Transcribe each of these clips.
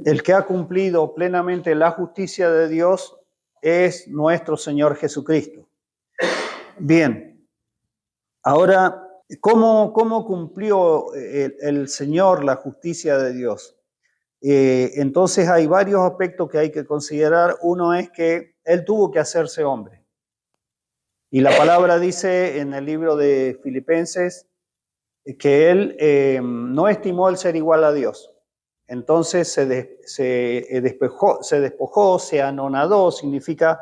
el que ha cumplido plenamente la justicia de Dios es nuestro Señor Jesucristo. Bien, ahora, ¿cómo cumplió el Señor la justicia de Dios? Entonces hay varios aspectos que hay que considerar. Uno es que Él tuvo que hacerse hombre. Y la palabra dice en el libro de Filipenses que Él no estimó el ser igual a Dios. Entonces se despojó, se anonadó, significa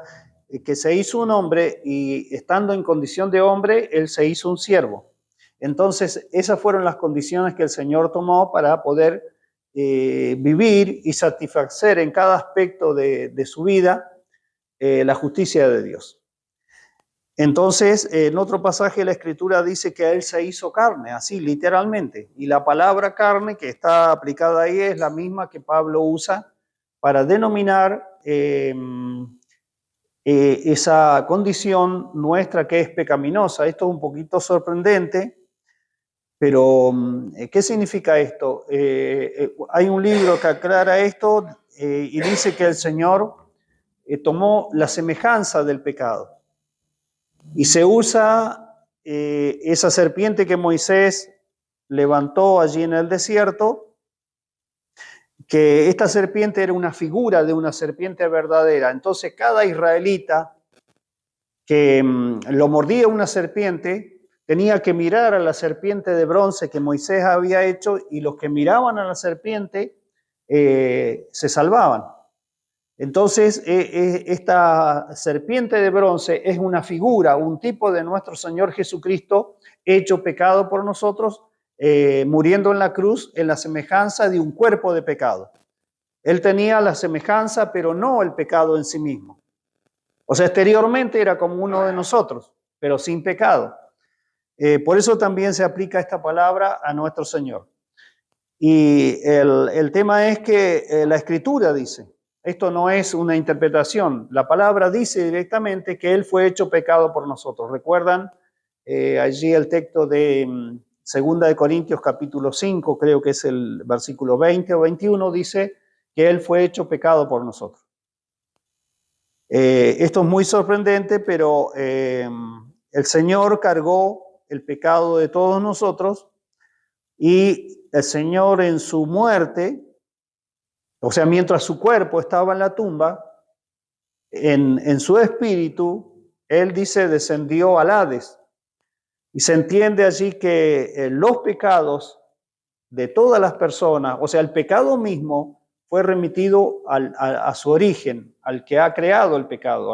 que se hizo un hombre y estando en condición de hombre, Él se hizo un siervo. Entonces esas fueron las condiciones que el Señor tomó para poder vivir y satisfacer en cada aspecto de su vida la justicia de Dios. Entonces, en otro pasaje de la Escritura dice que Él se hizo carne, así literalmente. Y la palabra carne que está aplicada ahí es la misma que Pablo usa para denominar esa condición nuestra que es pecaminosa. Esto es un poquito sorprendente, pero ¿qué significa esto? Hay un libro que aclara esto y dice que el Señor tomó la semejanza del pecado. Y se usa esa serpiente que Moisés levantó allí en el desierto, que esta serpiente era una figura de una serpiente verdadera. Entonces cada israelita que lo mordía una serpiente tenía que mirar a la serpiente de bronce que Moisés había hecho, y los que miraban a la serpiente se salvaban. Entonces, esta serpiente de bronce es una figura, un tipo de nuestro Señor Jesucristo, hecho pecado por nosotros, muriendo en la cruz en la semejanza de un cuerpo de pecado. Él tenía la semejanza, pero no el pecado en sí mismo. O sea, exteriormente era como uno de nosotros, pero sin pecado. Por eso también se aplica esta palabra a nuestro Señor. Y el tema es que la Escritura dice, esto no es una interpretación, la palabra dice directamente que Él fue hecho pecado por nosotros. ¿Recuerdan allí el texto de 2 de Corintios capítulo 5, creo que es el versículo 20 o 21, dice que Él fue hecho pecado por nosotros? Esto es muy sorprendente, pero el Señor cargó el pecado de todos nosotros, y el Señor en su muerte, o sea, mientras su cuerpo estaba en la tumba, en su espíritu, Él dice, descendió al Hades. Y se entiende allí que los pecados de todas las personas, o sea, el pecado mismo fue remitido a su origen, al que ha creado el pecado,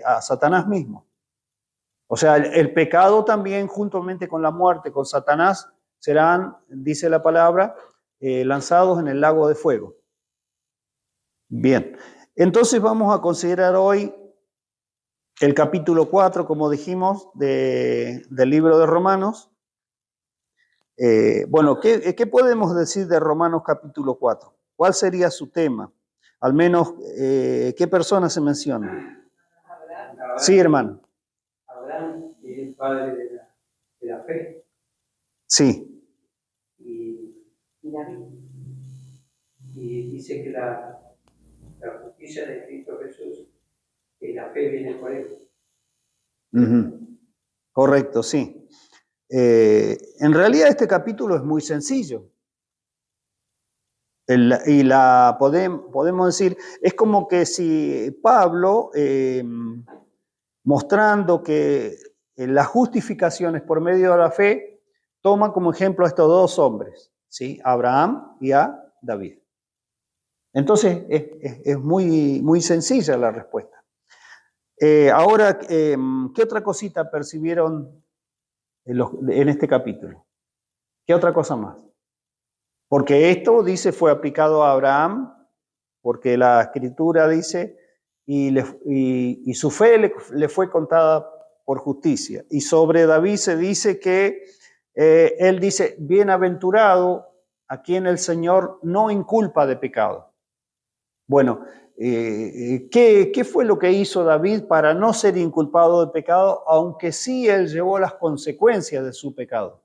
a Satanás mismo. O sea, el pecado también, juntamente con la muerte, con Satanás, serán, dice la palabra, lanzados en el lago de fuego. Bien, entonces vamos a considerar hoy el capítulo 4, como dijimos, del libro de Romanos. Bueno, ¿qué podemos decir de Romanos capítulo 4? ¿Cuál sería su tema? Al menos, ¿qué personas se mencionan? Abraham. Sí, hermano. Abraham es el padre de la fe. Sí. Y David. Y dice que la justicia de Cristo Jesús, que la fe viene por él. Correcto, sí. En realidad este capítulo es muy sencillo. Podemos decir, es como que si Pablo, mostrando que las justificaciones por medio de la fe, toma como ejemplo a estos dos hombres, ¿sí? Abraham y a David. Entonces es muy, muy sencilla la respuesta. Ahora, ¿qué otra cosita percibieron en este capítulo? ¿Qué otra cosa más? Porque esto, dice, fue aplicado a Abraham, porque la Escritura dice, y su fe le fue contada por justicia. Y sobre David se dice que él dice, bienaventurado a quien el Señor no inculpa de pecado. Bueno, ¿qué fue lo que hizo David para no ser inculpado de pecado, aunque sí él llevó las consecuencias de su pecado?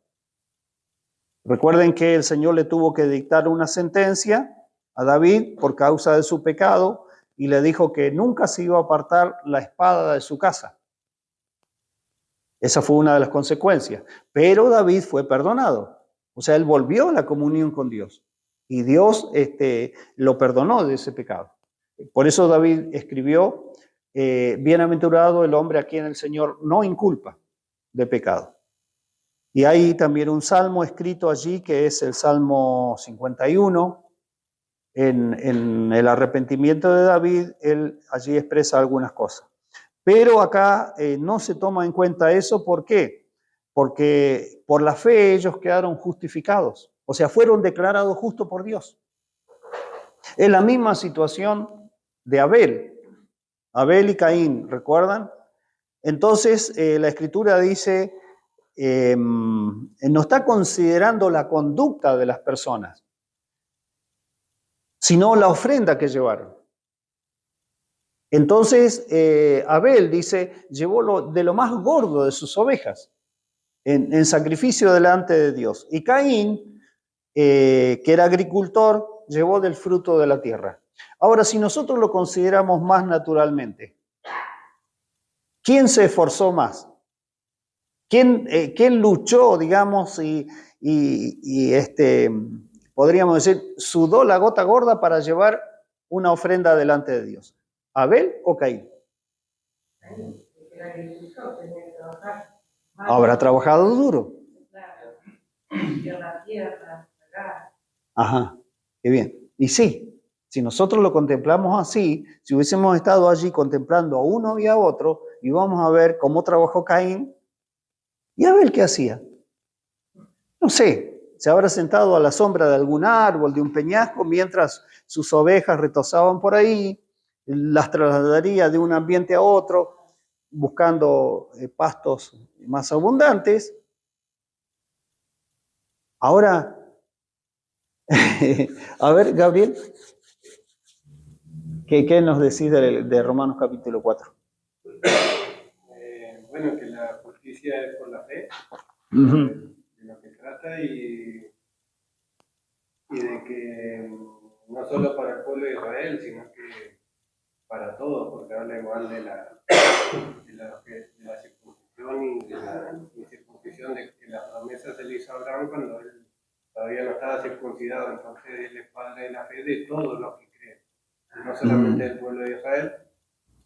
Recuerden que el Señor le tuvo que dictar una sentencia a David por causa de su pecado y le dijo que nunca se iba a apartar la espada de su casa. Esa fue una de las consecuencias. Pero David fue perdonado. O sea, él volvió a la comunión con Dios. Y Dios lo perdonó de ese pecado. Por eso David escribió, bienaventurado el hombre a quien el Señor no inculpa de pecado. Y hay también un salmo escrito allí que es el Salmo 51. En el arrepentimiento de David, él allí expresa algunas cosas. Pero acá no se toma en cuenta eso. ¿Por qué? Porque por la fe ellos quedaron justificados. O sea, fueron declarados justos por Dios. Es la misma situación de Abel. Abel y Caín, ¿recuerdan? Entonces, la Escritura dice, no está considerando la conducta de las personas, sino la ofrenda que llevaron. Entonces, Abel dice, llevó de lo más gordo de sus ovejas en sacrificio delante de Dios. Y Caín, que era agricultor, llevó del fruto de la tierra. Ahora, si nosotros lo consideramos más naturalmente, ¿quién se esforzó más? ¿Quién luchó, digamos, podríamos decir, sudó la gota gorda para llevar una ofrenda delante de Dios? ¿Abel o Caín? Habrá trabajado duro. Ajá, qué bien. Y sí, si nosotros lo contemplamos así, si hubiésemos estado allí contemplando a uno y a otro, y vamos a ver cómo trabajó Caín, y Abel qué hacía. No sé, se habrá sentado a la sombra de algún árbol, de un peñasco, mientras sus ovejas retozaban por ahí, las trasladaría de un ambiente a otro, buscando pastos más abundantes. Ahora, a ver, Gabriel, ¿qué nos decís de Romanos capítulo 4? Bueno, que la justicia es por la fe, de lo que trata, y de que no solo para el pueblo de Israel, sino que para todos, porque habla igual de la circuncisión y de la incircuncisión, de que la promesa se le hizo a Abraham cuando él todavía no estaba circuncidado. Entonces él es padre de la fe de todos los que creen, no solamente del pueblo de Israel,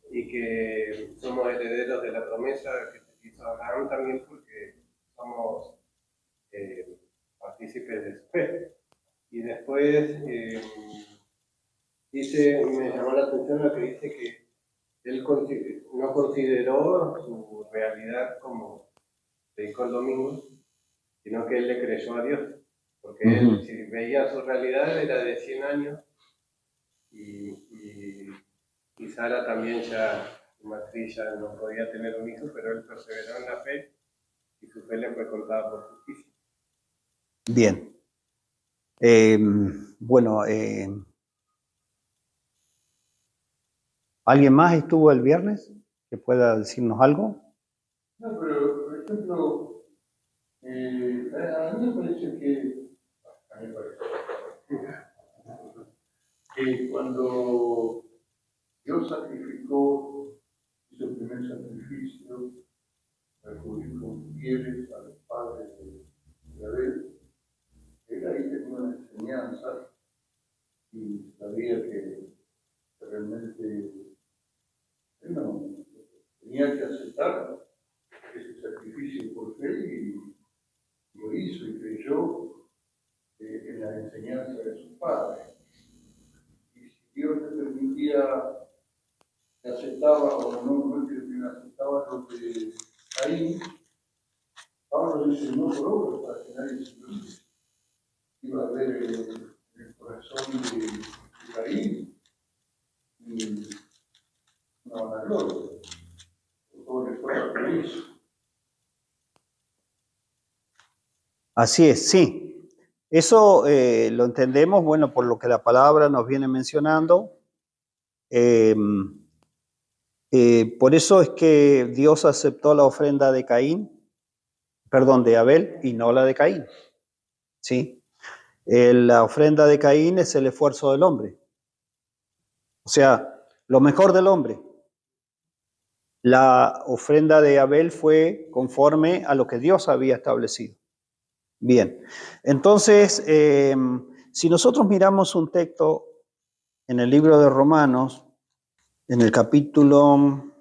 y que somos herederos de la promesa que se hizo a Abraham también, porque somos partícipes de su fe. Y después me llamó la atención lo que dice que él no consideró su realidad como predicó el domingo, sino que él le creyó a Dios, porque él, si veía su realidad, era de 100 años, y Sara también ya, su matriz, ya no podía tener un hijo, pero él perseveró en la fe y su fe le fue contada por justicia. Bien. Bueno, ¿alguien más estuvo el viernes que pueda decirnos algo? No, pero por ejemplo, a mí me parece que cuando Dios sacrificó, hizo el primer sacrificio, perjudicó fieles a los padres de Abel, él ahí tenía una enseñanza y sabía que realmente bueno, tenía que aceptar ese sacrificio por fe y lo hizo y creyó en la enseñanza de su padre. Y si Dios le permitía, que aceptaba o no que aceptaba lo que Caín, Pablo dice no por obras para que nadie se lo dice. Iba a ver el corazón de Caín y una vanagloria por todo el esfuerzo que hizo. Así es, sí. Eso lo entendemos, bueno, por lo que la palabra nos viene mencionando. Por eso es que Dios aceptó la ofrenda de Abel, y no la de Caín. ¿Sí? La ofrenda de Caín es el esfuerzo del hombre. O sea, lo mejor del hombre. La ofrenda de Abel fue conforme a lo que Dios había establecido. Bien, entonces, si nosotros miramos un texto en el libro de Romanos, en el capítulo,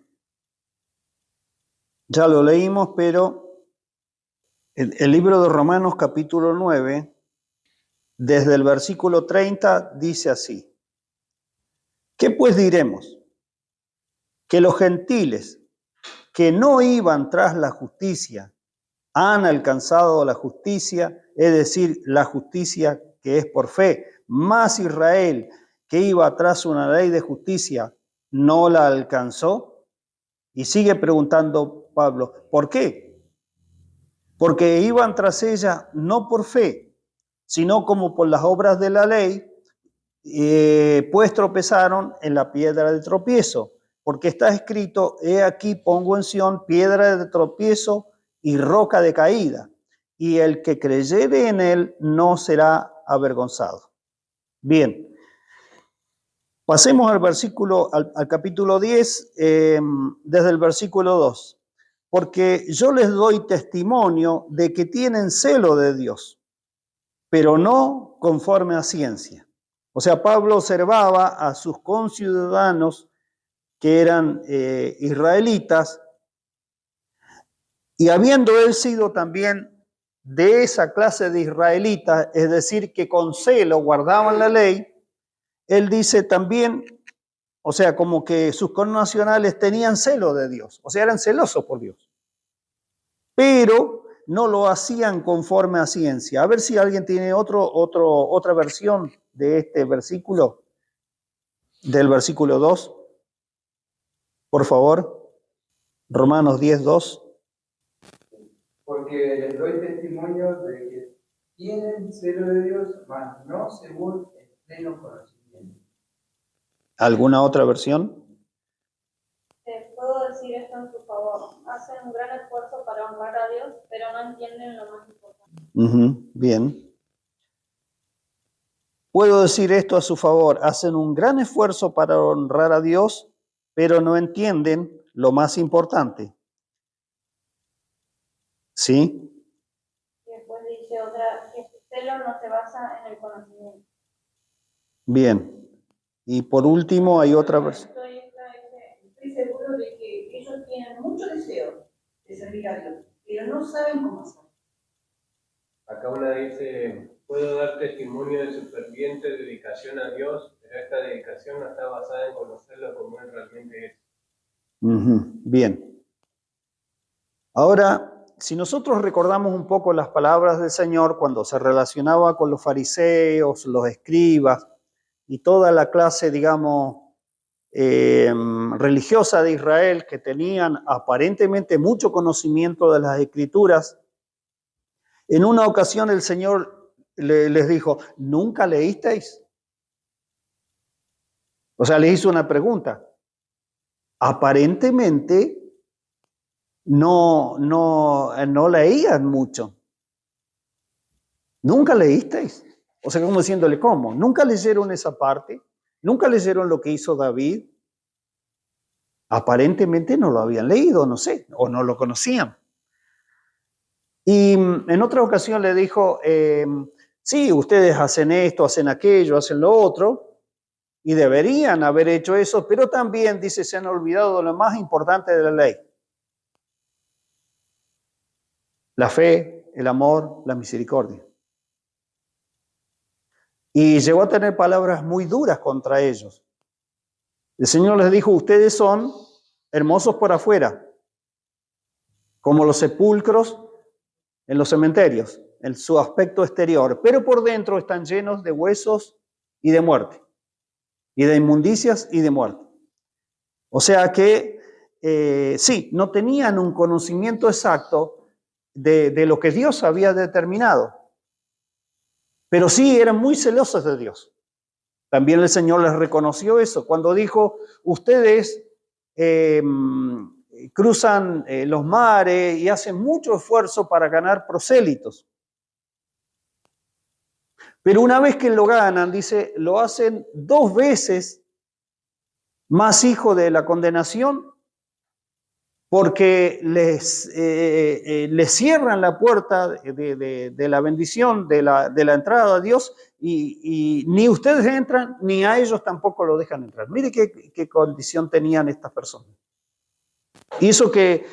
ya lo leímos, pero el libro de Romanos capítulo 9, desde el versículo 30, dice así: ¿qué pues diremos? Que los gentiles que no iban tras la justicia han alcanzado la justicia, es decir, la justicia que es por fe. Mas Israel, que iba tras una ley de justicia, no la alcanzó. Y sigue preguntando Pablo, ¿por qué? Porque iban tras ella no por fe, sino como por las obras de la ley, pues tropezaron en la piedra de tropiezo. Porque está escrito, he aquí pongo en Sión piedra de tropiezo y roca de caída, y el que creyere en él no será avergonzado. Bien, pasemos al capítulo 10, desde el versículo 2. Porque yo les doy testimonio de que tienen celo de Dios, pero no conforme a ciencia. O sea, Pablo observaba a sus conciudadanos que eran israelitas, y habiendo él sido también de esa clase de israelitas, es decir, que con celo guardaban la ley, él dice también, o sea, como que sus connacionales tenían celo de Dios, o sea, eran celosos por Dios, pero no lo hacían conforme a ciencia. A ver si alguien tiene otra versión de este versículo, del versículo 2, por favor. Romanos 10, 2. Porque les doy testimonio de que tienen celo de Dios, mas no según el pleno conocimiento. ¿Alguna otra versión? Puedo decir esto en su favor. Hacen un gran esfuerzo para honrar a Dios, pero no entienden lo más importante. Bien. Puedo decir esto a su favor. Hacen un gran esfuerzo para honrar a Dios, pero no entienden lo más importante. ¿Sí? Y después dice otra, que su celo no se basa en el conocimiento. Bien. Y por último hay otra versión. Estoy seguro de que ellos tienen mucho deseo de servir a Dios, pero no saben cómo hacerlo. Acá una dice, puedo dar testimonio de su ferviente dedicación a Dios, pero esta dedicación no está basada en conocerlo como Él realmente es. Bien. Ahora, si nosotros recordamos un poco las palabras del Señor cuando se relacionaba con los fariseos, los escribas y toda la clase, digamos, religiosa de Israel que tenían aparentemente mucho conocimiento de las Escrituras, en una ocasión el Señor les dijo, ¿nunca leísteis? O sea, les hizo una pregunta. Aparentemente no leían mucho. ¿Nunca leísteis? O sea, como diciéndole, ¿cómo? ¿Nunca leyeron esa parte? ¿Nunca leyeron lo que hizo David? Aparentemente no lo habían leído, no sé, o no lo conocían. Y en otra ocasión le dijo, sí, ustedes hacen esto, hacen aquello, hacen lo otro, y deberían haber hecho eso, pero también, dice, se han olvidado de lo más importante de la ley. La fe, el amor, la misericordia. Y llegó a tener palabras muy duras contra ellos. El Señor les dijo, ustedes son hermosos por afuera, como los sepulcros en los cementerios, en su aspecto exterior, pero por dentro están llenos de huesos y de muerte, y de inmundicias y de muerte. O sea que, sí, no tenían un conocimiento exacto de lo que Dios había determinado, pero sí eran muy celosos de Dios. También el Señor les reconoció eso cuando dijo, ustedes cruzan los mares y hacen mucho esfuerzo para ganar prosélitos. Pero una vez que lo ganan, dice, lo hacen 2 veces más hijo de la condenación, porque les cierran la puerta de la bendición, de la entrada a Dios, y ni ustedes entran, ni a ellos tampoco lo dejan entrar. Mire qué condición tenían estas personas. Y eso que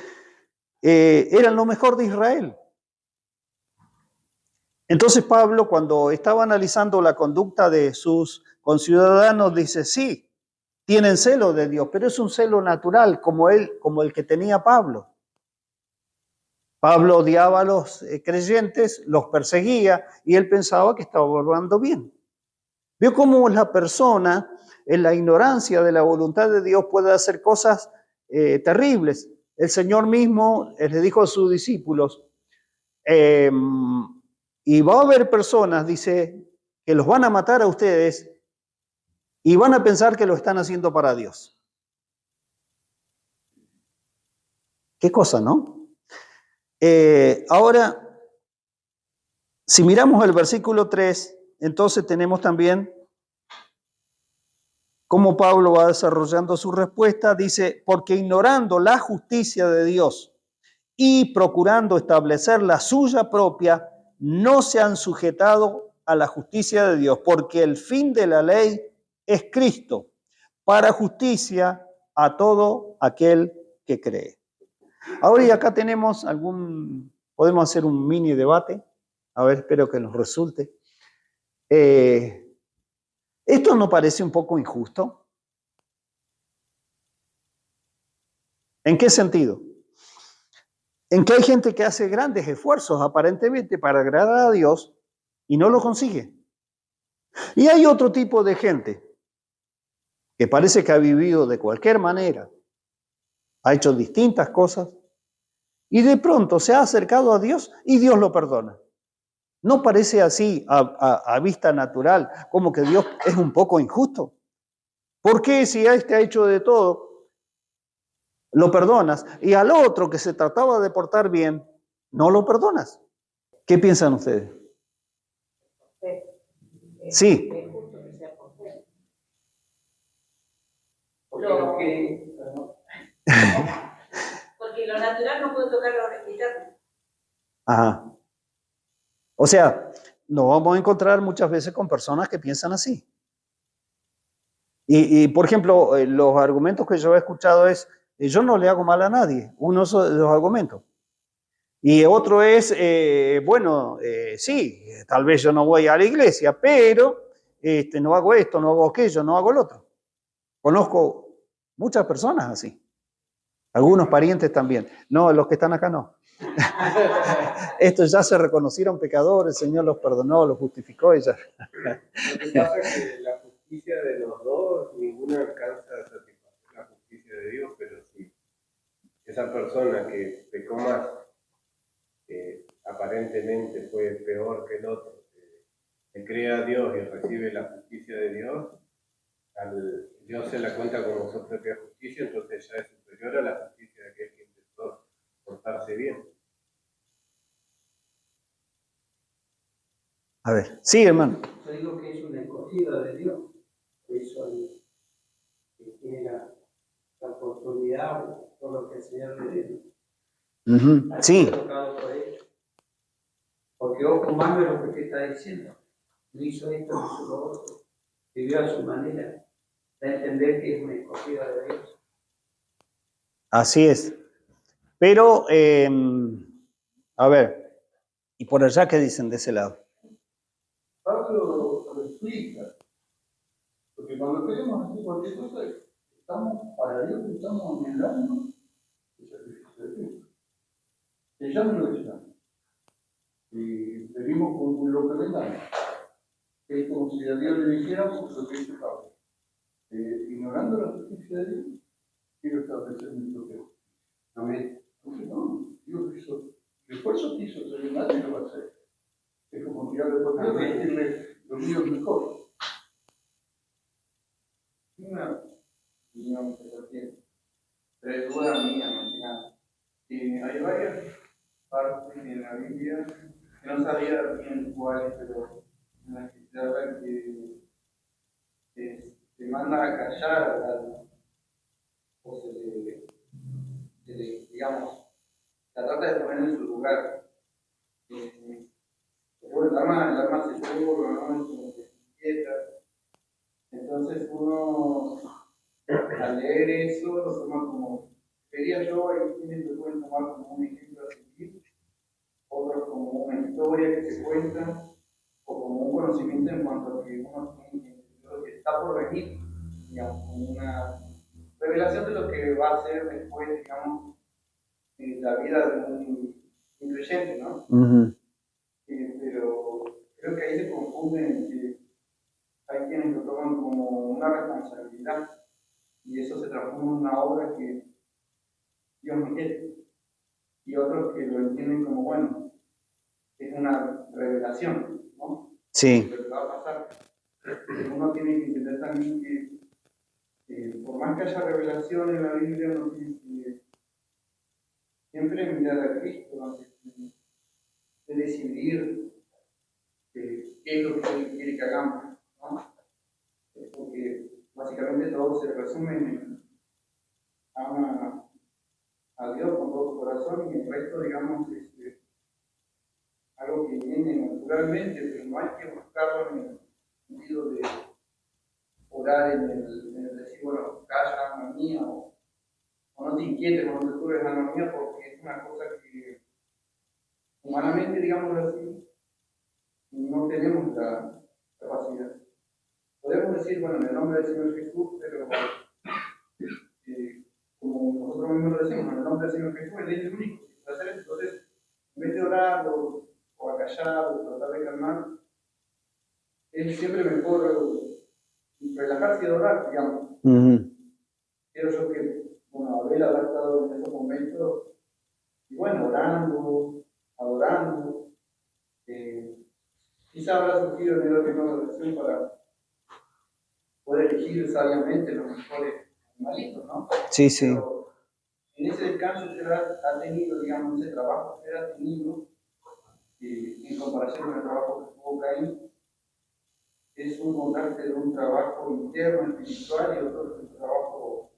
eran lo mejor de Israel. Entonces Pablo, cuando estaba analizando la conducta de sus conciudadanos, dice, sí, tienen celo de Dios, pero es un celo natural, como el que tenía Pablo. Pablo odiaba a los creyentes, los perseguía, y él pensaba que estaba obrando bien. Vio cómo la persona, en la ignorancia de la voluntad de Dios, puede hacer cosas terribles. El Señor mismo le dijo a sus discípulos, y va a haber personas, dice, que los van a matar a ustedes y van a pensar que lo están haciendo para Dios. Qué cosa, ¿no? Ahora, si miramos el versículo 3, entonces tenemos también cómo Pablo va desarrollando su respuesta. Dice, porque ignorando la justicia de Dios y procurando establecer la suya propia, no se han sujetado a la justicia de Dios, porque el fin de la ley es Cristo, para justicia a todo aquel que cree. Ahora y acá tenemos podemos hacer un mini debate, a ver, espero que nos resulte. ¿Esto no parece un poco injusto? ¿En qué sentido? En que hay gente que hace grandes esfuerzos aparentemente para agradar a Dios y no lo consigue. Y hay otro tipo de gente que parece que ha vivido de cualquier manera, ha hecho distintas cosas y de pronto se ha acercado a Dios y Dios lo perdona. ¿No parece así a vista natural como que Dios es un poco injusto? ¿Por qué si a este ha hecho de todo, lo perdonas, y al otro que se trataba de portar bien, no lo perdonas? ¿Qué piensan ustedes? Sí. Es justo que sea por fe. Porque lo que... Porque lo natural no puede tocar lo eterno. Ajá. O sea, nos vamos a encontrar muchas veces con personas que piensan así. Y por ejemplo, los argumentos que yo he escuchado es, yo no le hago mal a nadie, uno de los argumentos. Y otro es, sí, tal vez yo no voy a la iglesia, pero no hago esto, no hago aquello, no hago el otro. Conozco muchas personas así. Algunos parientes también. No, los que están acá no. Estos ya se reconocieron pecadores, el Señor los perdonó, los justificó y ya. Lo que pasa es que la justicia de los dos, ninguna alcanza a satisfacer la justicia de Dios, pero si esa persona que pecó más, aparentemente fue peor que el otro, que cree a Dios y recibe la justicia de Dios, Dios se la cuenta como su propia justicia, entonces ya es superior a la justicia de aquel que intentó portarse bien. A ver, sí, hermano. Yo digo que es una escogida de Dios. Eso que tiene la oportunidad por lo que el Señor le dio. Sí. Tocado por él. Porque ojo humano es lo que te está diciendo. No hizo esto, no hizo lo otro. Vivió a su manera. Da a entender que es una escogida de Dios. Así es. Pero, a ver, ¿y por allá qué dicen de ese lado? Pablo lo explica, porque cuando queremos hacer cualquier cosa, estamos para Dios, estamos anhelando el sacrificio de Cristo. Que ya no lo estamos. Y venimos con lo que vendamos. Es como si a Dios le dijéramos lo que dice Pablo. Ignorando la justicia de Dios, quiero establecer mi propia justicia. Amén. Entonces, no, Dios hizo, el esfuerzo que hizo hacer nadie lo va a hacer. Es como tirarle por tierra y decirle, lo mío es mejor. Una opinión que yo tengo, pero es duda mía, más que nada. Hay varias partes en la Biblia que no sabía bien cuáles, pero en las que de verdad que te manda a callar o digamos, la trata de poner en su lugar. Bueno, el alma se seguro, ¿no? Es como que se inquieta. Entonces uno, al leer eso, lo toma como, quería yo, hay quienes lo pueden tomar como un ejemplo a seguir, otros como una historia que se cuenta, o como un conocimiento en cuanto a que uno tiene lo que está por venir, digamos, como una revelación de lo que va a ser después, digamos, en la vida de un creyente, ¿no? Pero creo que ahí se confunden que hay quienes lo toman como una responsabilidad y eso se transforma en una obra que Dios me quiere, y otros que lo entienden como, bueno, es una revelación, ¿no? Sí. Lo que va a pasar. Pero uno tiene que entender también que por más que haya revelación en la Biblia, uno tiene que siempre mirar a Cristo antes de decidir qué es lo que Él quiere que hagamos, ¿no? Porque básicamente todo se resume en ama a Dios con todo tu corazón y el resto, digamos, es algo que viene naturalmente, pero no hay que buscarlo en el sentido de orar en el decir, bueno, calla, alma mía, o no te inquietes cuando te turbes, alma mía, porque es una cosa que humanamente, digámoslo así, no tenemos la capacidad. Podemos decir, bueno, en el nombre del Señor Jesús, pero como nosotros mismos lo decimos, en el nombre del Señor Jesús, Él es el único que puede hacer eso. Entonces, en vez de orar o acallar o tratar de calmar, es siempre mejor relajarse y orar, digamos. Quiero yo que, bueno, Abel habrá estado en esos momentos, y bueno, orando, adorando, quizá habrá surgido en él una oración para poder elegir sabiamente los mejores animalitos, ¿no? Sí, sí. Pero en ese descanso que ha tenido, digamos, ese trabajo que ha tenido, en comparación con el trabajo que tuvo Caín, es un contraste de un trabajo interno, espiritual, y otro de un trabajo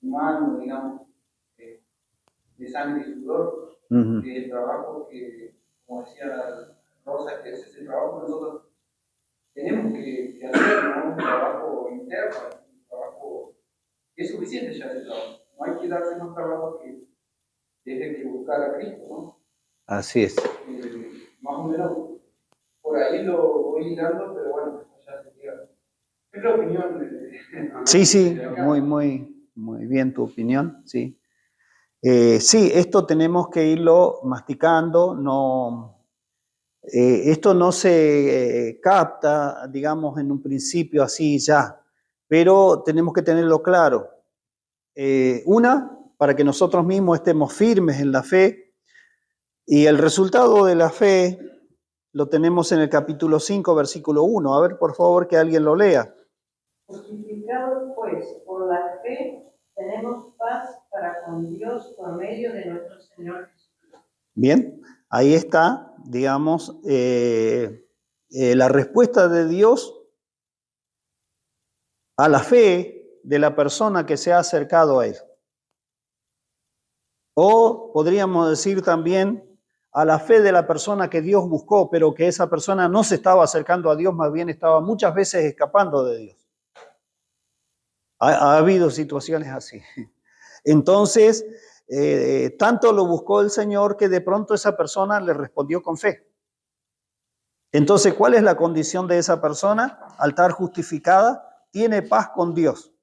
humano, digamos, de sangre y sudor, que es el trabajo que, como decía Rosa, que es ese trabajo que nosotros tenemos que hacer, ¿no? Un trabajo interno, un trabajo que es suficiente ya ese trabajo. No hay que darse más trabajo que deje que buscar a Cristo, ¿no? Así es. Más o menos por ahí lo voy hilando, pero bueno, ya se llega. Es la opinión. Sí, sí, muy bien tu opinión, sí. Sí, esto tenemos que irlo masticando, esto no se capta, digamos, en un principio así ya, pero tenemos que tenerlo claro. Para que nosotros mismos estemos firmes en la fe, y el resultado de la fe lo tenemos en el capítulo 5, versículo 1. A ver, por favor, que alguien lo lea. Justificados, pues, por la fe, tenemos paz para con Dios por medio de nuestro Señor Jesucristo. Bien, ahí está, digamos, la respuesta de Dios a la fe de la persona que se ha acercado a Él. O podríamos decir también a la fe de la persona que Dios buscó, pero que esa persona no se estaba acercando a Dios, más bien estaba muchas veces escapando de Dios. Ha habido situaciones así. Entonces, tanto lo buscó el Señor que de pronto esa persona le respondió con fe. Entonces, ¿cuál es la condición de esa persona? Al estar justificada, tiene paz con Dios.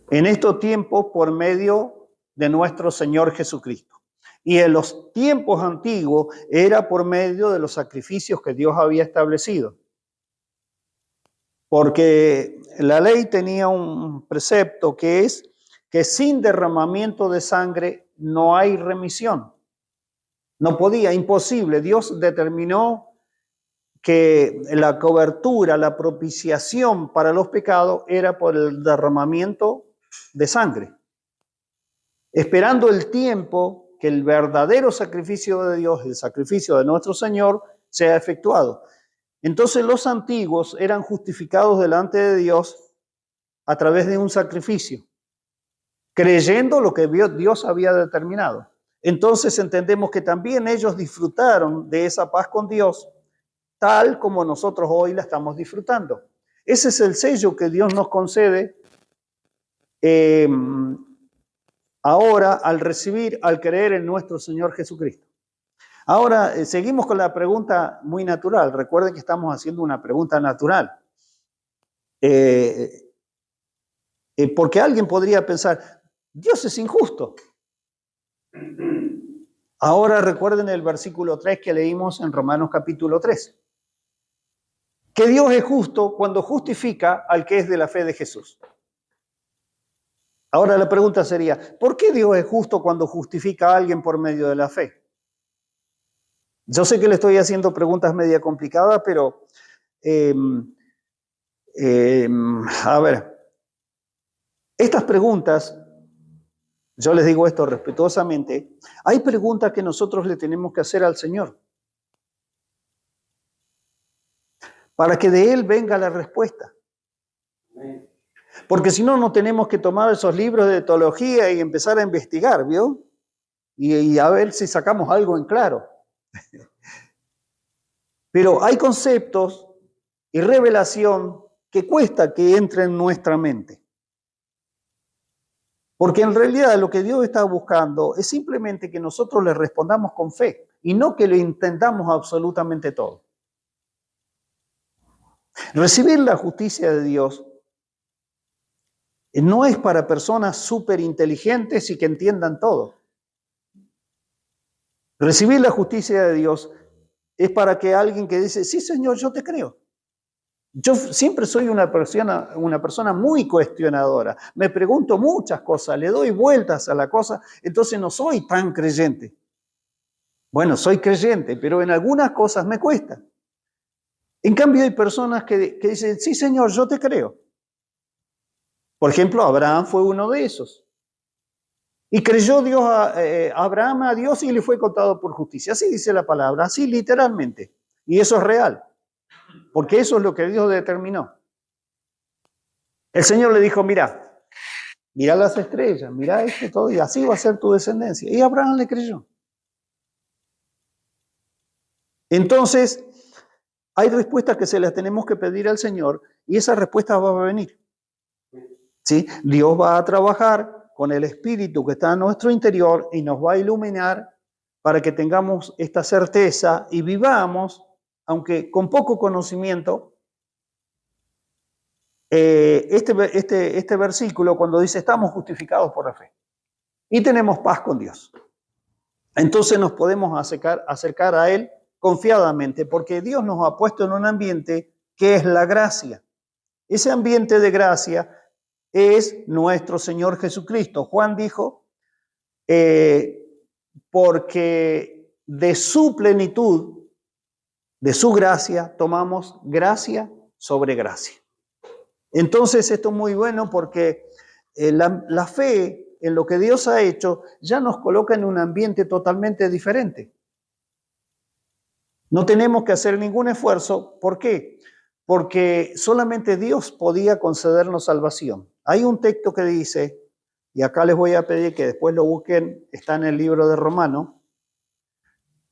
En estos tiempos, por medio de nuestro Señor Jesucristo. Y en los tiempos antiguos era por medio de los sacrificios que Dios había establecido. Porque la ley tenía un precepto que es que sin derramamiento de sangre no hay remisión. No podía, imposible. Dios determinó que la cobertura, la propiciación para los pecados era por el derramamiento de sangre. Esperando el tiempo que el verdadero sacrificio de Dios, el sacrificio de nuestro Señor, sea efectuado. Entonces los antiguos eran justificados delante de Dios a través de un sacrificio, creyendo lo que Dios había determinado. Entonces entendemos que también ellos disfrutaron de esa paz con Dios, tal como nosotros hoy la estamos disfrutando. Ese es el sello que Dios nos concede ahora al creer en nuestro Señor Jesucristo. Ahora, seguimos con la pregunta muy natural. Recuerden que estamos haciendo una pregunta natural. Porque alguien podría pensar, Dios es injusto. Ahora recuerden el versículo 3 que leímos en Romanos capítulo 3. Que Dios es justo cuando justifica al que es de la fe de Jesús. Ahora la pregunta sería, ¿por qué Dios es justo cuando justifica a alguien por medio de la fe? Yo sé que le estoy haciendo preguntas media complicadas, pero a ver, estas preguntas, yo les digo esto respetuosamente, hay preguntas que nosotros le tenemos que hacer al Señor para que de Él venga la respuesta. Porque si no, no tenemos que tomar esos libros de teología y empezar a investigar, ¿vio? Y a ver si sacamos algo en claro. Pero hay conceptos y revelación que cuesta que entre en nuestra mente. Porque en realidad lo que Dios está buscando es simplemente que nosotros le respondamos con fe y no que le intentamos absolutamente todo. Recibir la justicia de Dios no es para personas súper inteligentes y que entiendan todo. Recibir la justicia de Dios es para que alguien que dice, sí Señor, yo te creo. Yo siempre soy una persona muy cuestionadora. Me pregunto muchas cosas, le doy vueltas a la cosa, entonces no soy tan creyente. Bueno, soy creyente, pero en algunas cosas me cuesta. En cambio hay personas que dicen, sí Señor, yo te creo. Por ejemplo, Abraham fue uno de esos. Y creyó Abraham a Dios y le fue contado por justicia. Así dice la palabra, así literalmente. Y eso es real, porque eso es lo que Dios determinó. El Señor le dijo, mira las estrellas, mira esto todo, y así va a ser tu descendencia. Y Abraham le creyó. Entonces, hay respuestas que se las tenemos que pedir al Señor y esa respuesta va a venir. ¿Sí? Dios va a trabajar con el Espíritu que está en nuestro interior y nos va a iluminar para que tengamos esta certeza y vivamos, aunque con poco conocimiento, este versículo cuando dice estamos justificados por la fe y tenemos paz con Dios. Entonces nos podemos acercar a Él confiadamente porque Dios nos ha puesto en un ambiente que es la gracia. Ese ambiente de gracia es nuestro Señor Jesucristo. Juan dijo, porque de su plenitud, de su gracia, tomamos gracia sobre gracia. Entonces esto es muy bueno porque la fe en lo que Dios ha hecho ya nos coloca en un ambiente totalmente diferente. No tenemos que hacer ningún esfuerzo. ¿Por qué? Porque solamente Dios podía concedernos salvación. Hay un texto que dice, y acá les voy a pedir que después lo busquen, está en el libro de Romanos,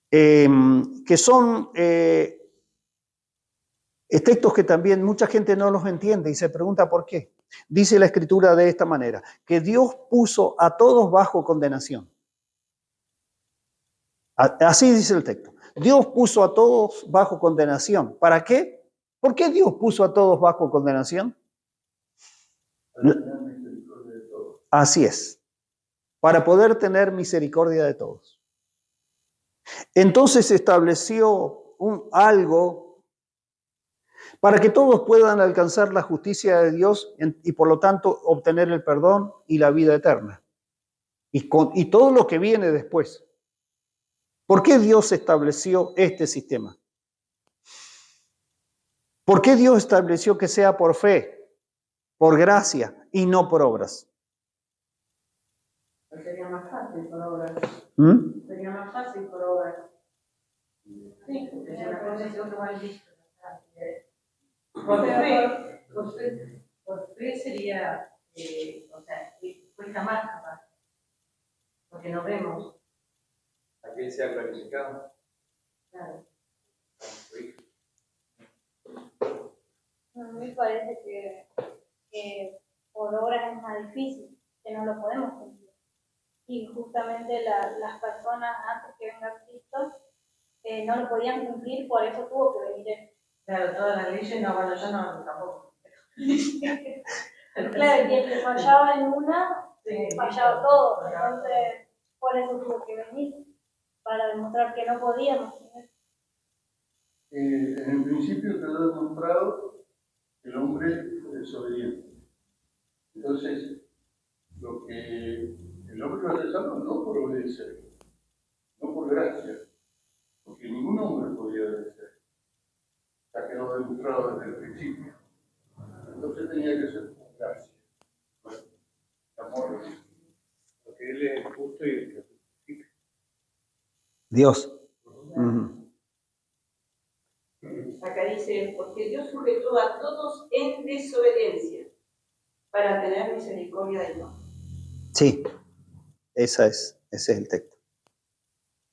que son textos que también mucha gente no los entiende y se pregunta por qué. Dice la Escritura de esta manera, que Dios puso a todos bajo condenación. Así dice el texto. Dios puso a todos bajo condenación. ¿Para qué? ¿Por qué Dios puso a todos bajo condenación? Así es. Para poder tener misericordia de todos. Entonces estableció algo para que todos puedan alcanzar la justicia de Dios y por lo tanto obtener el perdón y la vida eterna. Y todo lo que viene después. ¿Por qué Dios estableció este sistema? ¿Por qué Dios estableció que sea por fe, por gracia y no por obras? Sería más fácil por obras. Sería más fácil por obras. Sí, porque si una cosa es otro mal visto. Por fe sería, o sea, cuesta más capaz, porque no vemos. ¿A quién se ha glorificado? Claro. A mí me parece que por obras es más difícil, que no lo podemos cumplir. Y justamente las personas antes que venga Cristo no lo podían cumplir, por eso tuvo que venir él. Claro, todas las leyes, no, bueno, yo no, tampoco. Claro, que el que fallaba en una, Sí, fallaba todo. Entonces, por eso tuvo que venir, para demostrar que no podíamos. En el principio quedó demostrado que el hombre es desobediente. Entonces, lo que el hombre va a ser salvo no por obedecer, no por gracia, porque ningún hombre podía obedecer. Ya quedó demostrado desde el principio. Entonces tenía que ser por gracia. Bueno, amor. Porque Él es el justo y el que justifica. Dios. Acá dice, porque Dios sujetó a todos en desobediencia para tener misericordia de todos. Sí, ese es el texto.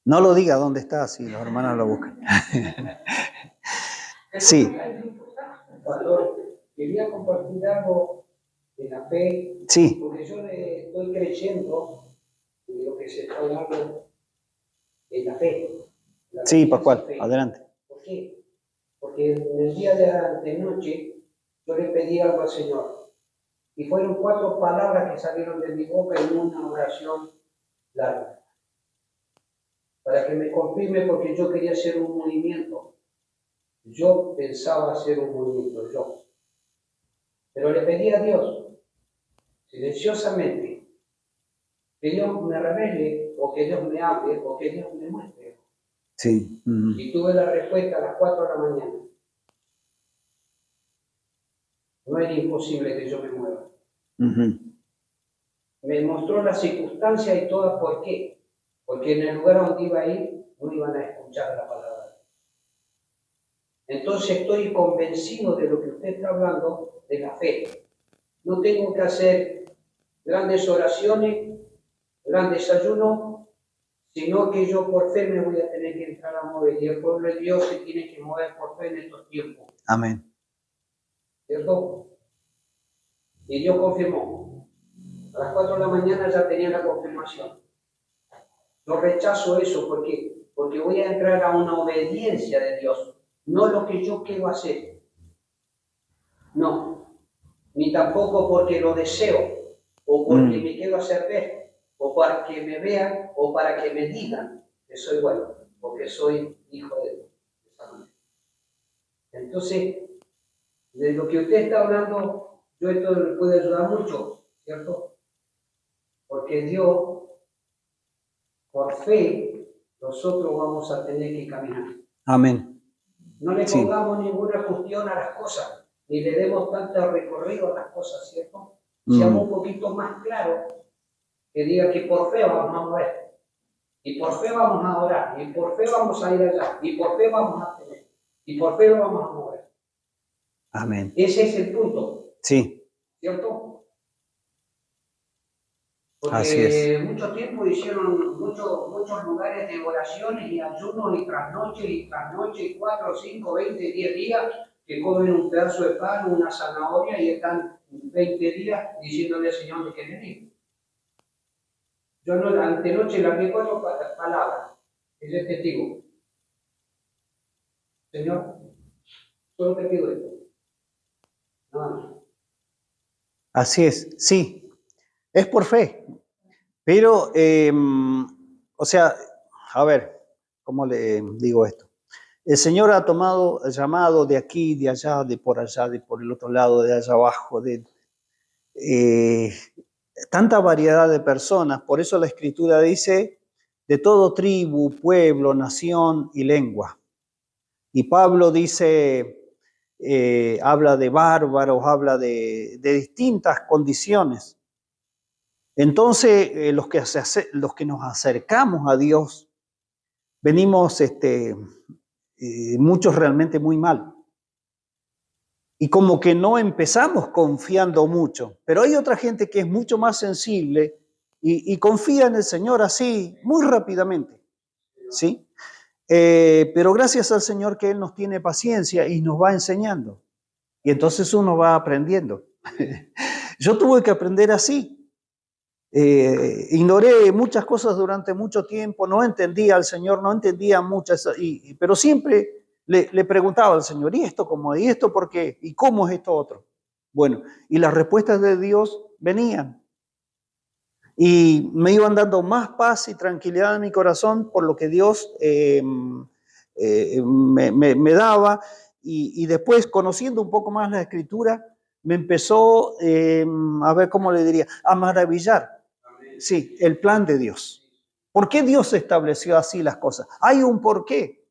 No lo diga dónde está, si los hermanos lo buscan. Sí. Pastor, quería compartir algo de la fe, Sí. porque yo le estoy creyendo de lo que se está hablando de la fe. Sí, Pascual, adelante. ¿Por qué? Porque en el día de noche yo le pedí algo al Señor y fueron 4 palabras que salieron de mi boca en una oración larga. Para que me confirme, porque yo quería hacer un movimiento. Yo pensaba hacer un movimiento, yo. Pero le pedí a Dios, silenciosamente, que Dios me revele, o que Dios me hable, o que Dios me muestre. Sí. Y tuve la respuesta a las 4 de la mañana. No era imposible que yo me mueva. Me mostró la circunstancia y toda por qué. Porque en el lugar donde iba a ir, no iban a escuchar la palabra. Entonces estoy convencido de lo que usted está hablando, de la fe. No tengo que hacer grandes oraciones, grandes ayunos, sino que yo por fe me voy a tener que entrar a mover. Y el pueblo de Dios se tiene que mover por fe en estos tiempos. Amén. ¿Cierto? Y Dios confirmó. A las 4 de la mañana ya tenía la confirmación. No rechazo eso, ¿por qué? Porque voy a entrar a una obediencia de Dios, no lo que yo quiero hacer. No, ni tampoco porque lo deseo, o porque me quiero hacer ver, o para que me vean, o para que me digan que soy bueno, porque soy hijo de Dios. De esa manera. Entonces, de lo que usted está hablando, yo esto le puede ayudar mucho, ¿cierto? Porque Dios, por fe, nosotros vamos a tener que caminar. Amén. No le pongamos ninguna cuestión a las cosas, ni le demos tanto recorrido a las cosas, ¿cierto? Seamos un poquito más claros, que diga que por fe vamos a mover, y por fe vamos a orar, y por fe vamos a ir allá, y por fe vamos a tener, y por fe lo vamos a mover. Amén. Ese es el punto. Sí. ¿Cierto? Así es. Porque mucho tiempo hicieron muchos lugares de oraciones y ayunos y trasnoche, y 4, 5, 20, 10 días que comen un pedazo de pan, una zanahoria y están 20 días diciéndole al Señor de que venir. Yo no, la antenoche largué 4 palabras. Es el testigo. Señor, solo te pido esto. Nada más. Así es, sí. Es por fe. Pero, o sea, a ver, ¿cómo le digo esto? El Señor ha tomado el llamado de aquí, de allá, de por allá, de por el otro lado, de allá abajo, de tanta variedad de personas. Por eso la Escritura dice, de todo tribu, pueblo, nación y lengua. Y Pablo dice, habla de bárbaros, habla de distintas condiciones. Entonces, los que nos acercamos a Dios, venimos muchos realmente muy mal. y como que no empezamos confiando mucho. Pero hay otra gente que es mucho más sensible y confía en el Señor así, muy rápidamente, ¿sí? Pero gracias al Señor que Él nos tiene paciencia y nos va enseñando. Y entonces uno va aprendiendo. Yo tuve que aprender así. Ignoré muchas cosas durante mucho tiempo, no entendía al Señor, no entendía muchas, pero siempre le preguntaba al Señor, ¿y esto cómo? ¿Y esto por qué? ¿Y cómo es esto otro? Bueno, y las respuestas de Dios venían. Y me iban dando más paz y tranquilidad en mi corazón por lo que Dios me daba. Y después, conociendo un poco más la Escritura, me empezó, a ver cómo le diría, a maravillar. Sí, el plan de Dios. ¿Por qué Dios estableció así las cosas? Hay un porqué.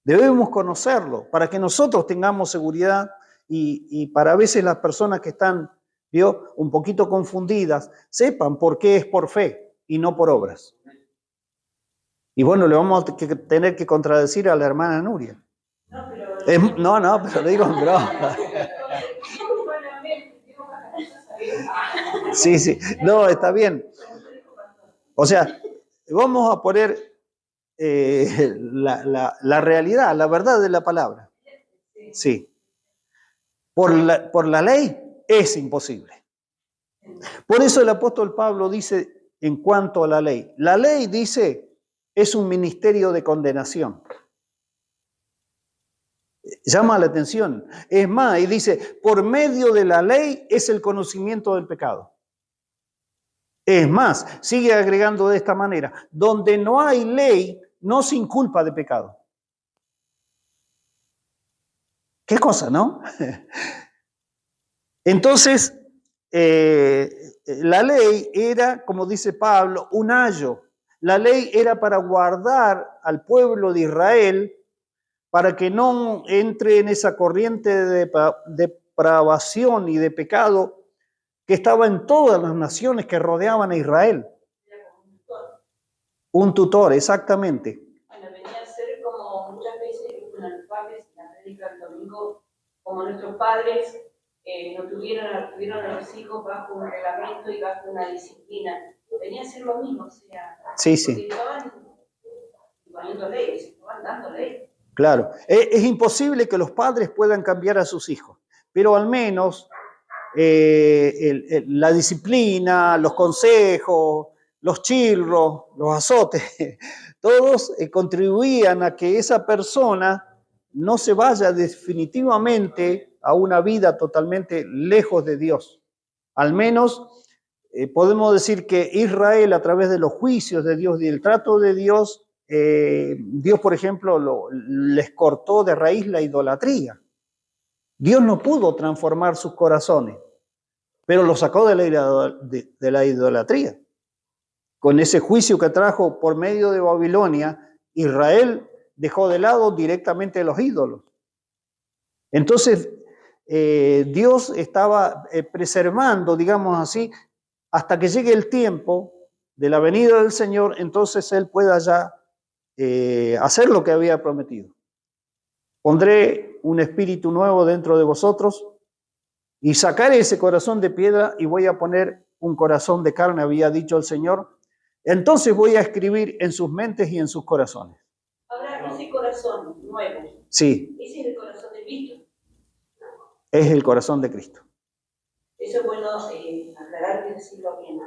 Debemos conocerlo para que nosotros tengamos seguridad y para a veces las personas que están, ¿vio?, un poquito confundidas, sepan por qué es por fe y no por obras. Y bueno, le vamos a tener que contradecir a la hermana Nuria. No, pero le digo en broma. Sí, no, está bien. O sea, vamos a poner la realidad, la verdad de la palabra. Sí. Por la ley es imposible. Por eso el apóstol Pablo dice en cuanto a la ley dice es un ministerio de condenación. Llama la atención. Es más, y dice, por medio de la ley es el conocimiento del pecado. Es más, sigue agregando de esta manera, donde no hay ley, no se inculpa de pecado. ¿Qué cosa, no? Entonces, la ley era, como dice Pablo, un ayo. La ley era para guardar al pueblo de Israel para que no entre en esa corriente de depravación y de pecado que estaba en todas las naciones que rodeaban a Israel. Un tutor, exactamente. Bueno, venía a ser como muchas veces, bueno, los padres, la prédica del domingo, como nuestros padres no tuvieron a los hijos bajo un reglamento y bajo una disciplina. Venía a ser lo mismo, o sea, sí. estaban poniendo leyes, estaban dando leyes. Claro, es imposible que los padres puedan cambiar a sus hijos, pero al menos la disciplina, los consejos, los chirros, los azotes, todos contribuían a que esa persona no se vaya definitivamente a una vida totalmente lejos de Dios. Al menos podemos decir que Israel, a través de los juicios de Dios y el trato de Dios, Dios, por ejemplo, les cortó de raíz la idolatría. Dios no pudo transformar sus corazones, pero los sacó de la idolatría. Con ese juicio que trajo por medio de Babilonia, Israel dejó de lado directamente los ídolos. Entonces, Dios estaba preservando, digamos así, hasta que llegue el tiempo de la venida del Señor, entonces Él pueda ya hacer lo que había prometido. Pondré un espíritu nuevo dentro de vosotros y sacaré ese corazón de piedra y voy a poner un corazón de carne, había dicho el Señor. Entonces voy a escribir en sus mentes y en sus corazones. Ahora, ese corazón nuevo, sí, ese es el corazón de Cristo. Es el corazón de Cristo. Eso es bueno aclarar y decirlo bien.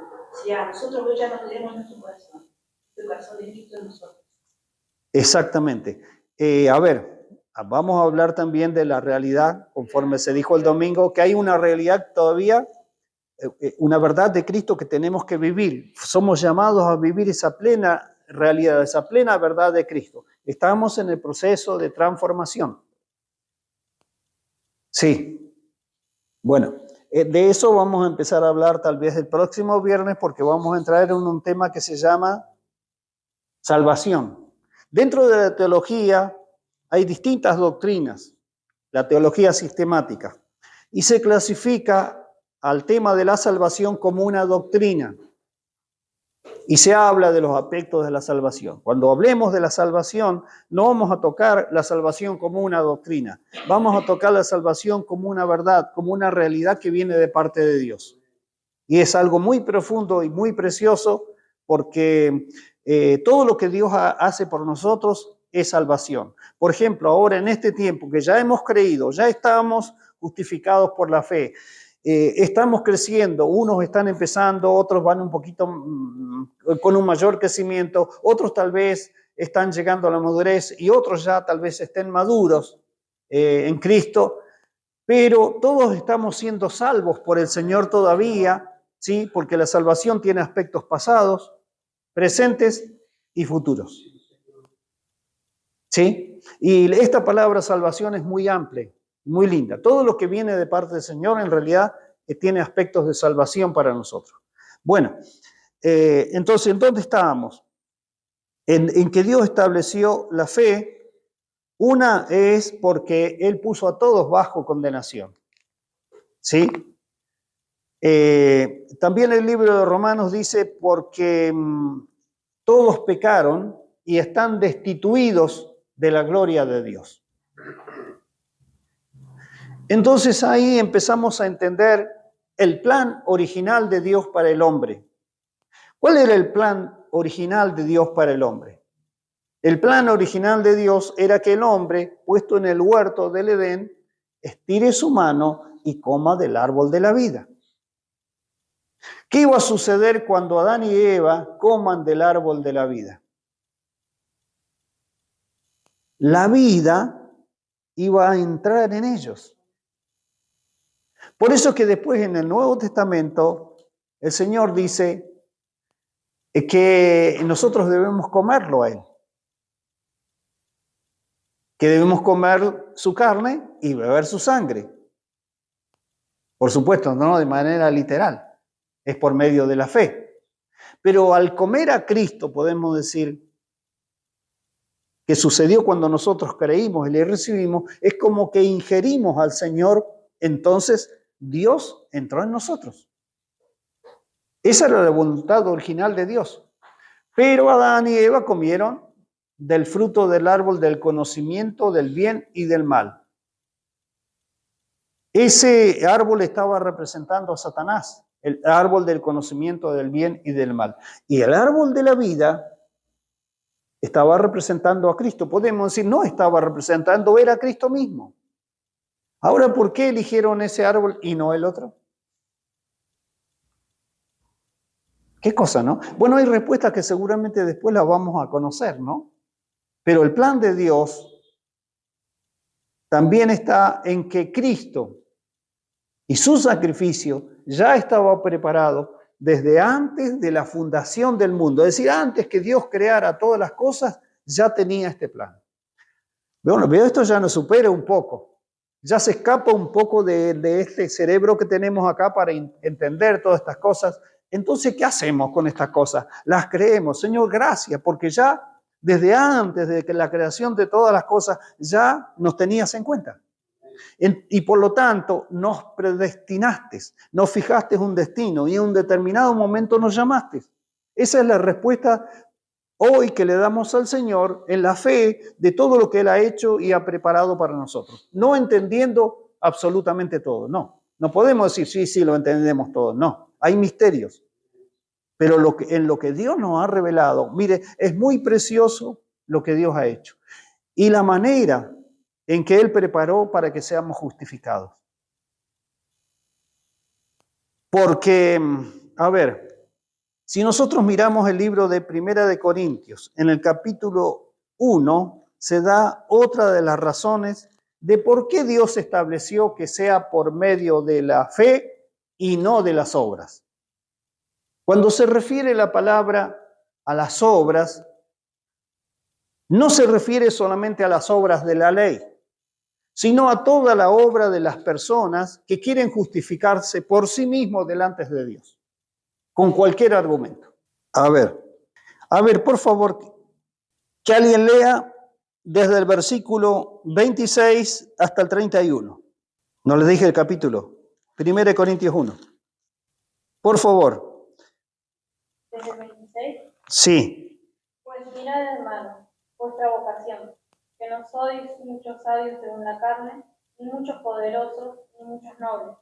Si a nosotros ya no tenemos nuestro corazón, el corazón de Cristo en nosotros. Exactamente. A ver, vamos a hablar también de la realidad, conforme se dijo el domingo, que hay una realidad todavía, una verdad de Cristo que tenemos que vivir. Somos llamados a vivir esa plena realidad, esa plena verdad de Cristo. Estamos en el proceso de transformación. Sí. Bueno, de eso vamos a empezar a hablar tal vez el próximo viernes porque vamos a entrar en un tema que se llama salvación. Dentro de la teología hay distintas doctrinas, la teología sistemática, y se clasifica al tema de la salvación como una doctrina. y se habla de los aspectos de la salvación. Cuando hablemos de la salvación, no vamos a tocar la salvación como una doctrina, vamos a tocar la salvación como una verdad, como una realidad que viene de parte de Dios. Y es algo muy profundo y muy precioso porque todo lo que Dios hace por nosotros es salvación. Por ejemplo, ahora en este tiempo que ya hemos creído, ya estamos justificados por la fe, estamos creciendo, unos están empezando, otros van un poquito con un mayor crecimiento, otros tal vez están llegando a la madurez y otros ya tal vez estén maduros en Cristo, pero todos estamos siendo salvos por el Señor todavía, ¿sí? Porque la salvación tiene aspectos pasados, presentes y futuros. ¿Sí? Y esta palabra salvación es muy amplia, muy linda. Todo lo que viene de parte del Señor en realidad tiene aspectos de salvación para nosotros. Bueno, entonces, ¿en dónde estábamos? En que Dios estableció la fe. Una es porque Él puso a todos bajo condenación. ¿Sí? También el libro de Romanos dice porque todos pecaron y están destituidos de la gloria de Dios. Entonces ahí empezamos a entender el plan original de Dios para el hombre. ¿Cuál era el plan original de Dios para el hombre? El plan original de Dios era que el hombre, puesto en el huerto del Edén, estire su mano y coma del árbol de la vida. ¿Qué iba a suceder cuando Adán y Eva coman del árbol de la vida? La vida iba a entrar en ellos. Por eso que después en el Nuevo Testamento el Señor dice que nosotros debemos comerlo a Él. Que debemos comer su carne y beber su sangre. Por supuesto, no de manera literal, es por medio de la fe. Pero al comer a Cristo, podemos decir, que sucedió cuando nosotros creímos y le recibimos, es como que ingerimos al Señor, entonces Dios entró en nosotros. Esa era la voluntad original de Dios. Pero Adán y Eva comieron del fruto del árbol del conocimiento del bien y del mal. Ese árbol estaba representando a Satanás, el árbol del conocimiento del bien y del mal. Y el árbol de la vida estaba representando a Cristo. Podemos decir, no estaba representando, era Cristo mismo. Ahora, ¿por qué eligieron ese árbol y no el otro? ¿Qué cosa, no? Bueno, hay respuestas que seguramente después las vamos a conocer, ¿no? Pero el plan de Dios también está en que Cristo y su sacrificio ya estaba preparado desde antes de la fundación del mundo. Es decir, antes que Dios creara todas las cosas, ya tenía este plan. Bueno, pero esto ya nos supera un poco. Ya se escapa un poco de este cerebro que tenemos acá para entender todas estas cosas. Entonces, ¿qué hacemos con estas cosas? Las creemos. Señor, gracias, porque ya desde antes de que la creación de todas las cosas, ya nos tenías en cuenta. Y por lo tanto, nos predestinaste, nos fijaste un destino y en un determinado momento nos llamaste. Esa es la respuesta hoy que le damos al Señor en la fe de todo lo que Él ha hecho y ha preparado para nosotros. No entendiendo absolutamente todo, no. No podemos decir, sí, lo entendemos todo, no. Hay misterios. Pero en lo que Dios nos ha revelado, mire, es muy precioso lo que Dios ha hecho. Y la manera en que Él preparó para que seamos justificados. Porque, a ver, si nosotros miramos el libro de Primera de Corintios, en el capítulo 1 se da otra de las razones de por qué Dios estableció que sea por medio de la fe y no de las obras. Cuando se refiere la palabra a las obras, no se refiere solamente a las obras de la ley, sino a toda la obra de las personas que quieren justificarse por sí mismos delante de Dios, con cualquier argumento. A ver, por favor, que alguien lea desde el versículo 26 hasta el 31. No les dije el capítulo, 1 Corintios 1. Por favor. Desde el 26. Sí, Pues mirad, hermano, vuestra vocación, que no sois muchos sabios según la carne, ni muchos poderosos, ni muchos nobles,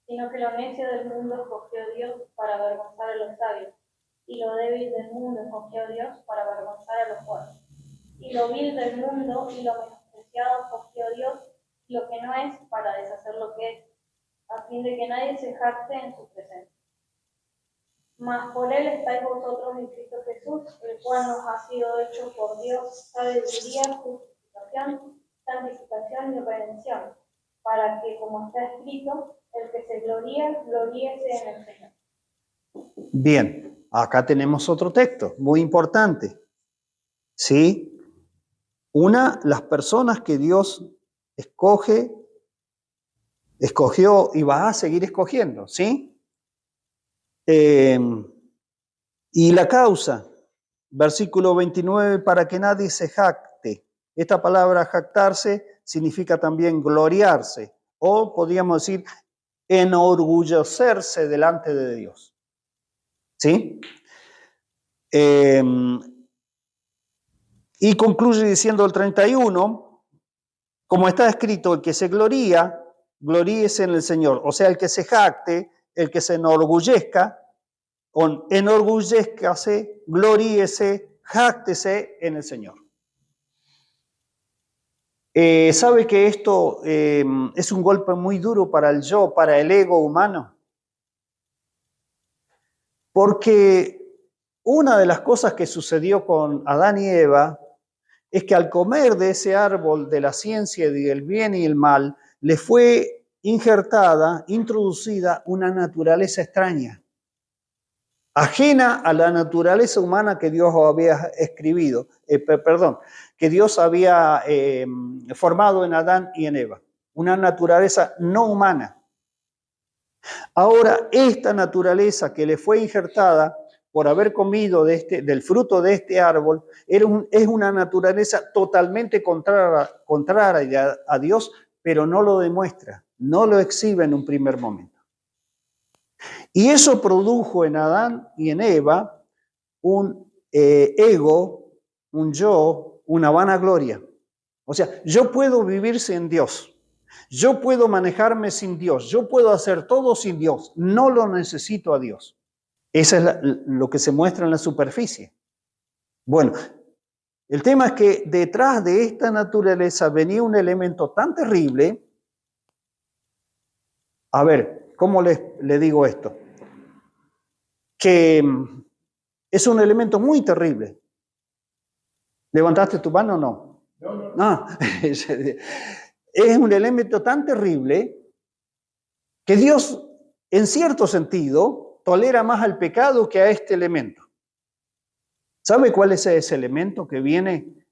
sino que lo necio del mundo escogió Dios para avergonzar a los sabios, y lo débil del mundo escogió Dios para avergonzar a los fuertes. Y lo vil del mundo y lo menospreciado escogió Dios, y lo que no es, para deshacer lo que es, a fin de que nadie se jacte en su presencia. Mas por él estáis vosotros en Cristo Jesús, el cual nos ha sido hecho por Dios sabiduría, justificación, santificación y redención, para que, como está escrito, el que se gloría, gloríese en el Señor. bien, acá tenemos otro texto muy importante. ¿Sí? Las personas que Dios escogió y va a seguir escogiendo, ¿sí? Y la causa, versículo 29, para que nadie se jacte. Esta palabra jactarse significa también gloriarse, o podríamos decir enorgullecerse delante de Dios. ¿Sí? Y concluye diciendo el 31, como está escrito, el que se gloría, gloríese en el Señor. O sea, el que se jacte, el que se enorgullezca, enorgullezcase, gloríese, jáctese en el Señor. ¿Sabe que esto es un golpe muy duro para el yo, para el ego humano? Porque una de las cosas que sucedió con Adán y Eva es que al comer de ese árbol de la ciencia del bien y el mal, le fue introducida una naturaleza extraña, ajena a la naturaleza humana que Dios había que Dios había formado en Adán y en Eva, una naturaleza no humana. Ahora, esta naturaleza que le fue injertada por haber comido del fruto de este árbol, es una naturaleza totalmente contraria a Dios, pero no lo demuestra, no lo exhibe en un primer momento. Y eso produjo en Adán y en Eva un ego, un yo, una vanagloria. O sea, yo puedo vivir sin Dios. Yo puedo manejarme sin Dios, yo puedo hacer todo sin Dios, no lo necesito a Dios. Eso es lo que se muestra en la superficie. Bueno, el tema es que detrás de esta naturaleza venía un elemento tan terrible. A ver, ¿cómo le digo esto? Que es un elemento muy terrible. ¿Levantaste tu mano o no? No. Es un elemento tan terrible que Dios, en cierto sentido, tolera más al pecado que a este elemento. ¿Sabe cuál es ese elemento que viene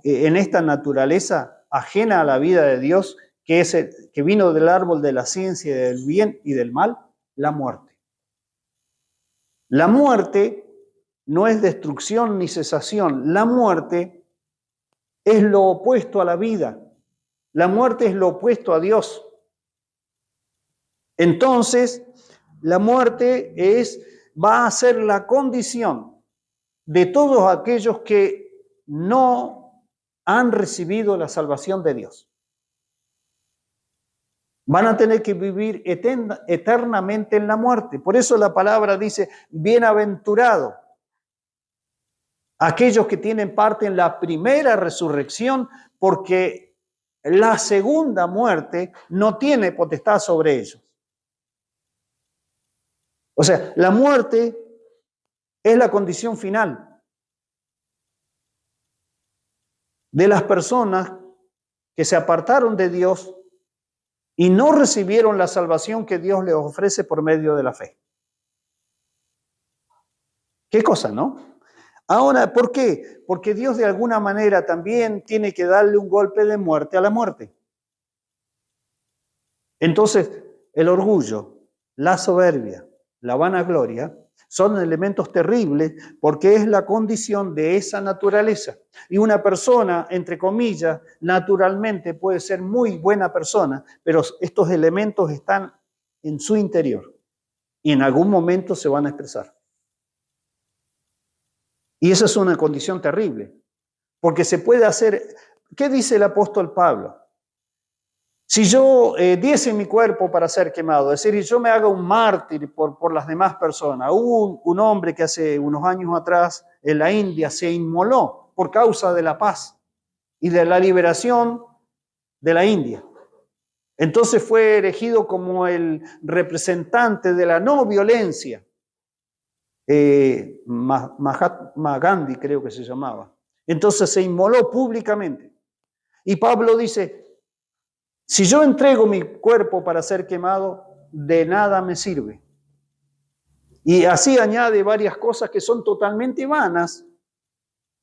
en esta naturaleza ajena a la vida de Dios, que vino del árbol de la ciencia del bien y del mal? La muerte. La muerte no es destrucción ni cesación. La muerte es lo opuesto a la vida. La muerte es lo opuesto a Dios. Entonces, la muerte va a ser la condición de todos aquellos que no han recibido la salvación de Dios. Van a tener que vivir eternamente en la muerte. Por eso la palabra dice, bienaventurado. Aquellos que tienen parte en la primera resurrección, porque la segunda muerte no tiene potestad sobre ellos. O sea, la muerte es la condición final de las personas que se apartaron de Dios y no recibieron la salvación que Dios les ofrece por medio de la fe. ¿Qué cosa, no? Ahora, ¿por qué? Porque Dios de alguna manera también tiene que darle un golpe de muerte a la muerte. Entonces, el orgullo, la soberbia, la vanagloria, son elementos terribles porque es la condición de esa naturaleza. Y una persona, entre comillas, naturalmente puede ser muy buena persona, pero estos elementos están en su interior y en algún momento se van a expresar. Y esa es una condición terrible, porque se puede hacer, ¿qué dice el apóstol Pablo? Si yo diese mi cuerpo para ser quemado, es decir, yo me haga un mártir por las demás personas. Hubo un hombre que hace unos años atrás en la India se inmoló por causa de la paz y de la liberación de la India. Entonces fue elegido como el representante de la no violencia. Mahatma Gandhi creo que se llamaba. Entonces se inmoló públicamente. Y Pablo dice, si yo entrego mi cuerpo para ser quemado, de nada me sirve. Y así añade varias cosas que son totalmente vanas,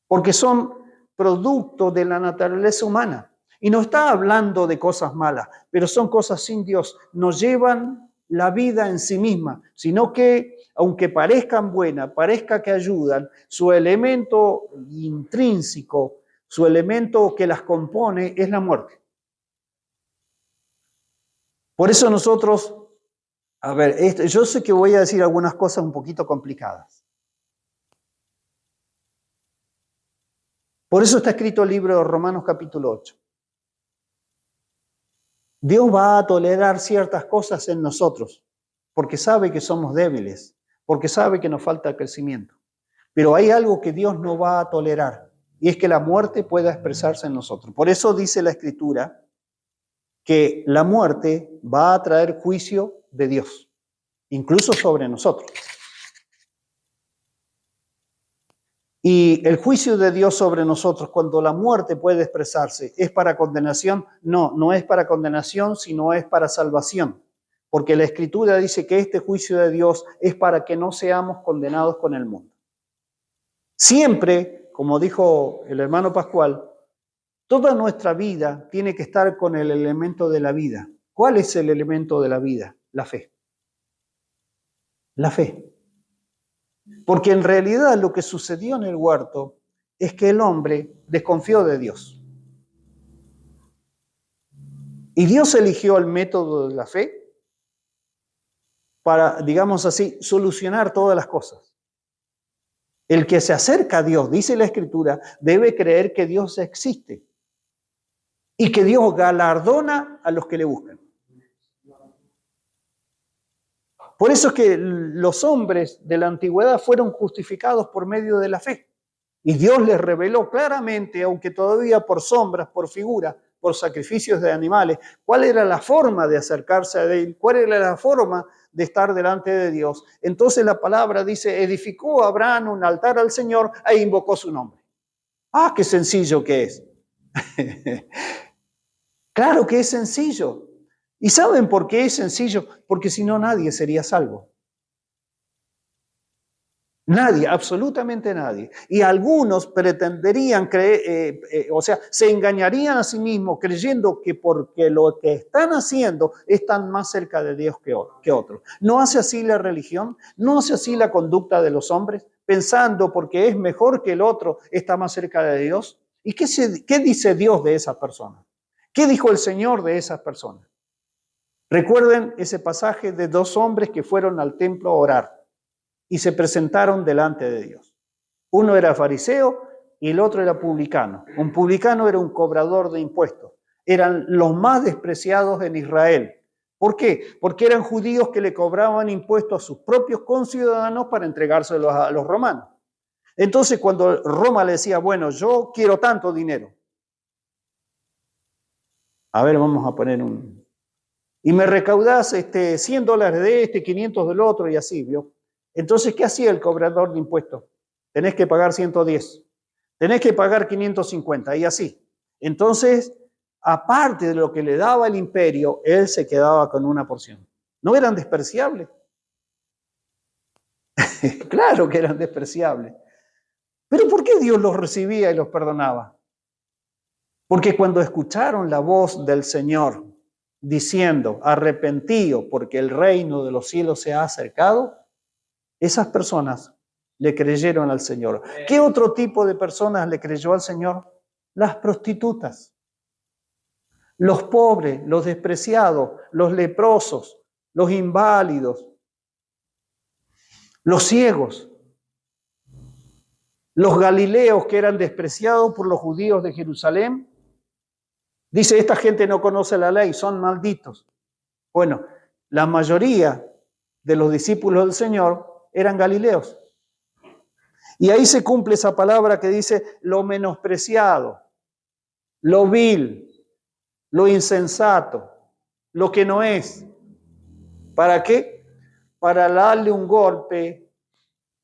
porque son producto de la naturaleza humana. Y no está hablando de cosas malas, pero son cosas sin Dios. No llevan la vida en sí misma, sino que, aunque parezcan buenas, parezca que ayudan, su elemento intrínseco, su elemento que las compone es la muerte. Por eso nosotros, yo sé que voy a decir algunas cosas un poquito complicadas. Por eso está escrito el libro de Romanos capítulo 8. Dios va a tolerar ciertas cosas en nosotros, porque sabe que somos débiles, porque sabe que nos falta crecimiento. Pero hay algo que Dios no va a tolerar, y es que la muerte pueda expresarse en nosotros. Por eso dice la Escritura que la muerte va a traer juicio de Dios, incluso sobre nosotros. Y el juicio de Dios sobre nosotros, cuando la muerte puede expresarse, ¿es para condenación? No, no es para condenación, sino es para salvación. Porque la Escritura dice que este juicio de Dios es para que no seamos condenados con el mundo. Siempre, como dijo el hermano Pascual, toda nuestra vida tiene que estar con el elemento de la vida. ¿Cuál es el elemento de la vida? La fe. La fe. Porque en realidad lo que sucedió en el huerto es que el hombre desconfió de Dios. Y Dios eligió el método de la fe para, digamos así, solucionar todas las cosas. El que se acerca a Dios, dice la Escritura, debe creer que Dios existe y que Dios galardona a los que le buscan. Por eso es que los hombres de la antigüedad fueron justificados por medio de la fe. Y Dios les reveló claramente, aunque todavía por sombras, por figuras, por sacrificios de animales, cuál era la forma de acercarse a Él, cuál era la forma de estar delante de Dios. Entonces la palabra dice, edificó Abraham un altar al Señor e invocó su nombre. ¡Ah, qué sencillo que es! Claro que es sencillo. ¿Y saben por qué es sencillo? Porque si no, nadie sería salvo. Nadie, absolutamente nadie. Y algunos pretenderían creer, se engañarían a sí mismos creyendo que porque lo que están haciendo están más cerca de Dios que otros. ¿No hace así la religión? ¿No hace así la conducta de los hombres? Pensando porque es mejor que el otro está más cerca de Dios. ¿Y qué dice Dios de esas personas? ¿Qué dijo el Señor de esas personas? Recuerden ese pasaje de dos hombres que fueron al templo a orar y se presentaron delante de Dios. Uno era fariseo y el otro era publicano. Un publicano era un cobrador de impuestos. Eran los más despreciados en Israel. ¿Por qué? Porque eran judíos que le cobraban impuestos a sus propios conciudadanos para entregárselos a los romanos. Entonces, cuando Roma le decía, bueno, yo quiero tanto dinero. A ver, vamos a poner y me recaudás $100 de este, 500 del otro y así, ¿vio? Entonces, ¿qué hacía el cobrador de impuestos? Tenés que pagar 110, tenés que pagar 550 y así. Entonces, aparte de lo que le daba el imperio, él se quedaba con una porción. ¿No eran despreciables? Claro que eran despreciables. Pero ¿por qué Dios los recibía y los perdonaba? Porque cuando escucharon la voz del Señor diciendo, arrepentido porque el reino de los cielos se ha acercado, esas personas le creyeron al Señor. ¿Qué otro tipo de personas le creyó al Señor? Las prostitutas, los pobres, los despreciados, los leprosos, los inválidos, los ciegos. Los galileos que eran despreciados por los judíos de Jerusalén, dice, esta gente no conoce la ley, son malditos. Bueno, la mayoría de los discípulos del Señor eran galileos. Y ahí se cumple esa palabra que dice lo menospreciado, lo vil, lo insensato, lo que no es. ¿Para qué? Para darle un golpe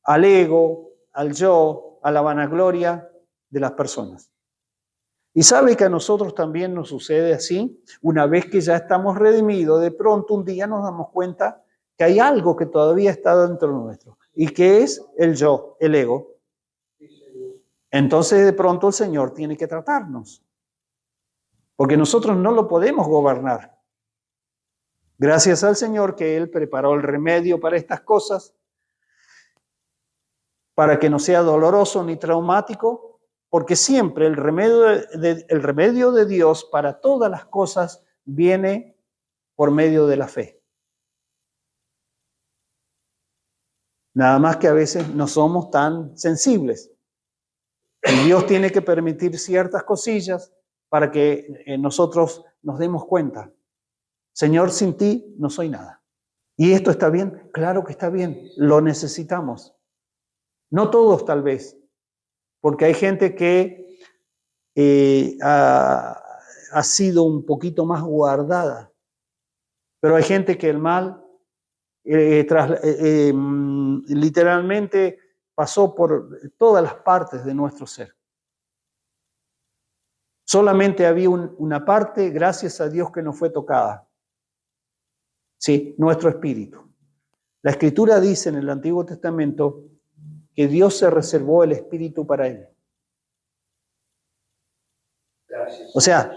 al ego, al yo, a la vanagloria de las personas. Y sabe que a nosotros también nos sucede así. Una vez que ya estamos redimidos, de pronto un día nos damos cuenta que hay algo que todavía está dentro nuestro. ¿Y que es? El yo, el ego. Entonces de pronto el Señor tiene que tratarnos. Porque nosotros no lo podemos gobernar. Gracias al Señor que Él preparó el remedio para estas cosas, para que no sea doloroso ni traumático, porque siempre el remedio de Dios para todas las cosas viene por medio de la fe. Nada más que a veces no somos tan sensibles. Y Dios tiene que permitir ciertas cosillas para que nosotros nos demos cuenta. Señor, sin ti no soy nada. ¿Y esto está bien? Claro que está bien. Lo necesitamos. No todos tal vez, porque hay gente que ha sido un poquito más guardada, pero hay gente que el mal literalmente pasó por todas las partes de nuestro ser. Solamente había una parte, gracias a Dios, que no fue tocada. Sí, nuestro espíritu. La Escritura dice en el Antiguo Testamento que Dios se reservó el espíritu para él. Gracias. O sea,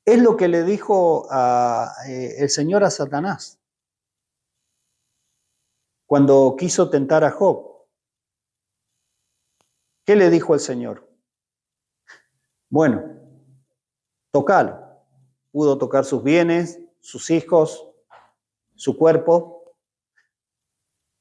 es lo que le dijo el Señor a Satanás cuando quiso tentar a Job. ¿Qué le dijo el Señor? Bueno, tócalo. Pudo tocar sus bienes, sus hijos, su cuerpo.